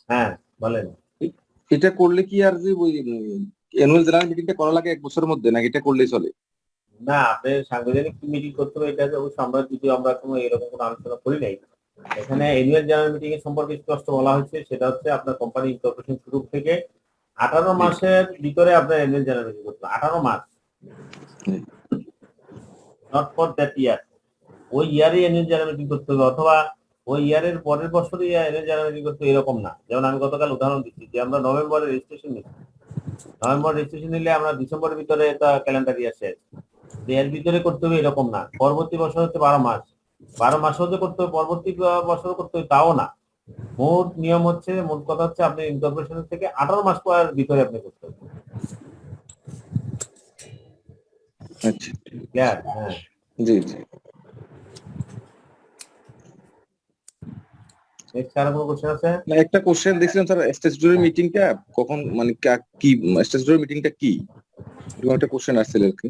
হ্যাঁ, বলেন। এটা করলে কি আর যে ওই অ্যানুয়াল জেনারেল মিটিংটা করা লাগে 1 বছরের মধ্যে, নাকি এটা করলেই চলে? না, আপনি সাংবিধানিক মিটিং করতে হবে, এটা অবশ্য আমরা যদি আমরা কোনো এরকম কোনো আলোচনা করি নাই। এখানে অ্যানুয়াল জেনারেল মিটিং এর সম্পর্কে স্পষ্ট বলা হয়েছে, সেটা হচ্ছে আপনার কোম্পানি ইনকর্পোরেশন শুরু থেকে 18 মাসের ভিতরে আপনার অ্যানুয়াল জেনারেল মিটিং করতে হবে। 18 মাস, নট ফর দ্যাট ইয়ার। ওই ইয়ারে অ্যানুয়াল জেনারেল মিটিং করতে হবে, অথবা ওই ইয়ারের পরের বছরই অ্যানুয়াল জেনারেল মিটিং করতে হবে, এরকম না। যেমন আমি গতকাল উদাহরণ দিচ্ছি যে আমরা নভেম্বরে রেজিস্ট্রেশন নিচ্ছি, নভেম্বর রেজিস্ট্রেশন নিলে আমরা ডিসেম্বরের ভিতরে এটা ক্যালেন্ডার ইয়ার শেষ, এর ভিতরে করতে হবে এরকম না। পরবর্তী বছর হচ্ছে 12 মাস, 12 মাস হতে করতে হবে, পরবর্তী বছর করতে হবে, তাও না। মোট নিয়ম হচ্ছে, মোট কথা হচ্ছে আপনি ইনকর্পোরেশন থেকে 18 মাস পরের ভিতরে আপনি করতে হবে। আচ্ছা, ক্লিয়ার? হ্যাঁ। জি জি। নেক্সট আর কোনো কোশ্চেন আছে? না, একটা কোশ্চেন দেখছিলাম স্যার, স্ট্যাচুটরি মিটিংটা কখন, মানে কি স্ট্যাচুটরি মিটিংটা কি, এরকম একটা কোশ্চেন আসছিল আর কি।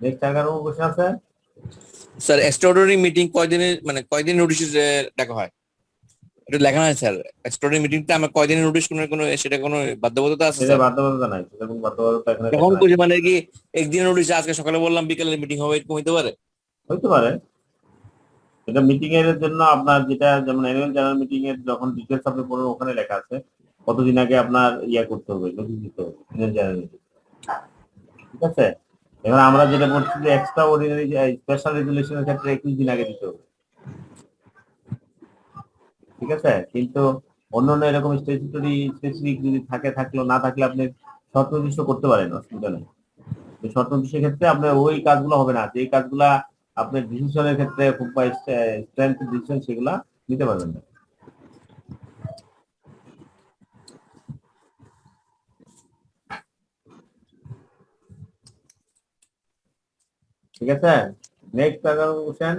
নেক্সট আর কোনো কোশ্চেন আছে? স্যার এক্সট্রাঅর্ডিনারি মিটিং কয়দিনের, মানে কয়দিন নোটিশ ডাকা হয়? এটা লেখা নাই স্যার। এক্সট্রাঅর্ডিনারি মিটিংটা আমার কয়দিনের নোটিশ, কোনো সেটা কোনো বাধ্যবাধকতা আছে সেটা স্যার? বাধ্যবাধকতা নাই, সেটা কোনো বাধ্যবাধকতা এখানে এখন লেখা নাই। কইছে মানে কি একদিনের নোটিশ, আজকে সকালে বললাম বিকেলে মিটিং হবে, এরকম হইতে পারে? হইতে পারে। এটা মিটিং এর জন্য আপনার যেটা, যেমন অ্যানুয়াল জেনারেল মিটিং এর যখন ডিটেলস আপনি পড়বেন, ওখানে লেখা আছে কতদিন আগে আপনার ইয়া করতে হবে, নোটিশ দিতে হবে অ্যানুয়াল জেনারেল মিটিং। ঠিক আছে? এবার আমরা যেটা বলছি যে এক্সট্রা অর্ডিনারি স্পেশাল রেজুলেশনের ক্ষেত্রে 21 দিন আগে দিতে হবে। ঠিক আছে? কিন্তু অন্যান্য এরকম স্ট্যাচুটরি স্পেসিফিক যদি থাকলো, না থাকলে আপনি শর্ত নির্দিষ্ট করতে পারেন, অসুবিধা নেই। শর্ত নির্দিষ্টের ক্ষেত্রে আপনার ওই কাজগুলো হবে না, যে কাজগুলা আপনার ডিসিশনের ক্ষেত্রে খুব স্ট্রেংথ ডিসিশন, সেগুলা নিতে পারবেন না। ঠিক আছে? Next question.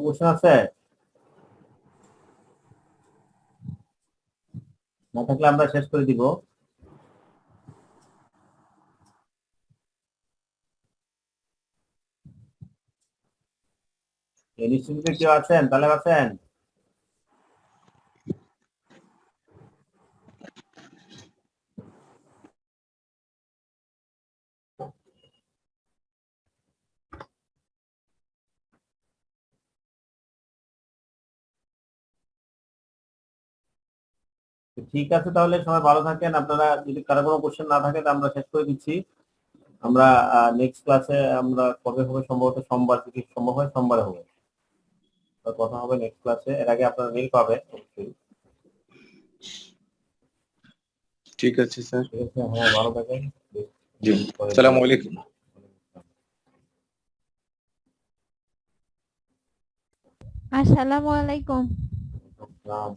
কোশ্চেন আছে? না থাকলে আমরা শেষ করে দিব। ইনস্টিটিউটে কেউ আছেন? তাহলে আছেন? তো ঠিক আছে, তাহলে সবাই ভালো থাকেন। আপনারা যদি কারো কোনো কোশ্চেন না থাকে, তা আমরা শেষ করে দিচ্ছি। আমরা নেক্সট ক্লাসে আমরা কবে হবে, সম্ভবত সোমবার, যদি সম্ভব হয় সোমবারে হবে। তো কথা হবে নেক্সট ক্লাসে। এর আগে আপনারা মেইল পাবে অবশ্যই। ঠিক আছে স্যার। ঠিক আছে, হ্যাঁ, ভালো থাকেন। জি, আসসালামু আলাইকুম। আসসালামু আলাইকুম। আসসালাম।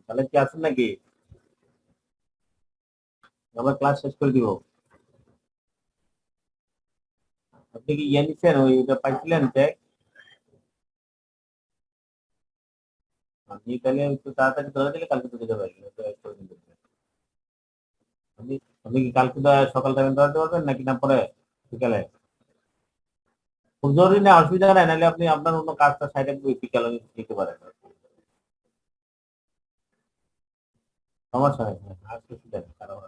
তাহলে কি আছেন নাকি? আমরা ক্লাস শেষ করে দিব। আপনি কি ইয়ে নিচ্ছেন, ওইটা পাইছিলেন ট্যাগ? আপনি তাহলে একটু তাড়াতাড়ি ধরে দিলে কালকে তো দিতে পারবেন। আপনি আপনি কি কালকে সকাল টাইমে ধরাতে পারবেন নাকি না পরে বিকালে? খুব জরুরি না, অসুবিধা নাই, নাহলে আপনি আপনার অন্য কাজটা সাইডে বিকালে নিতে পারেন। সমস্যা নেই, আজকে সুবিধা নেই, কারণ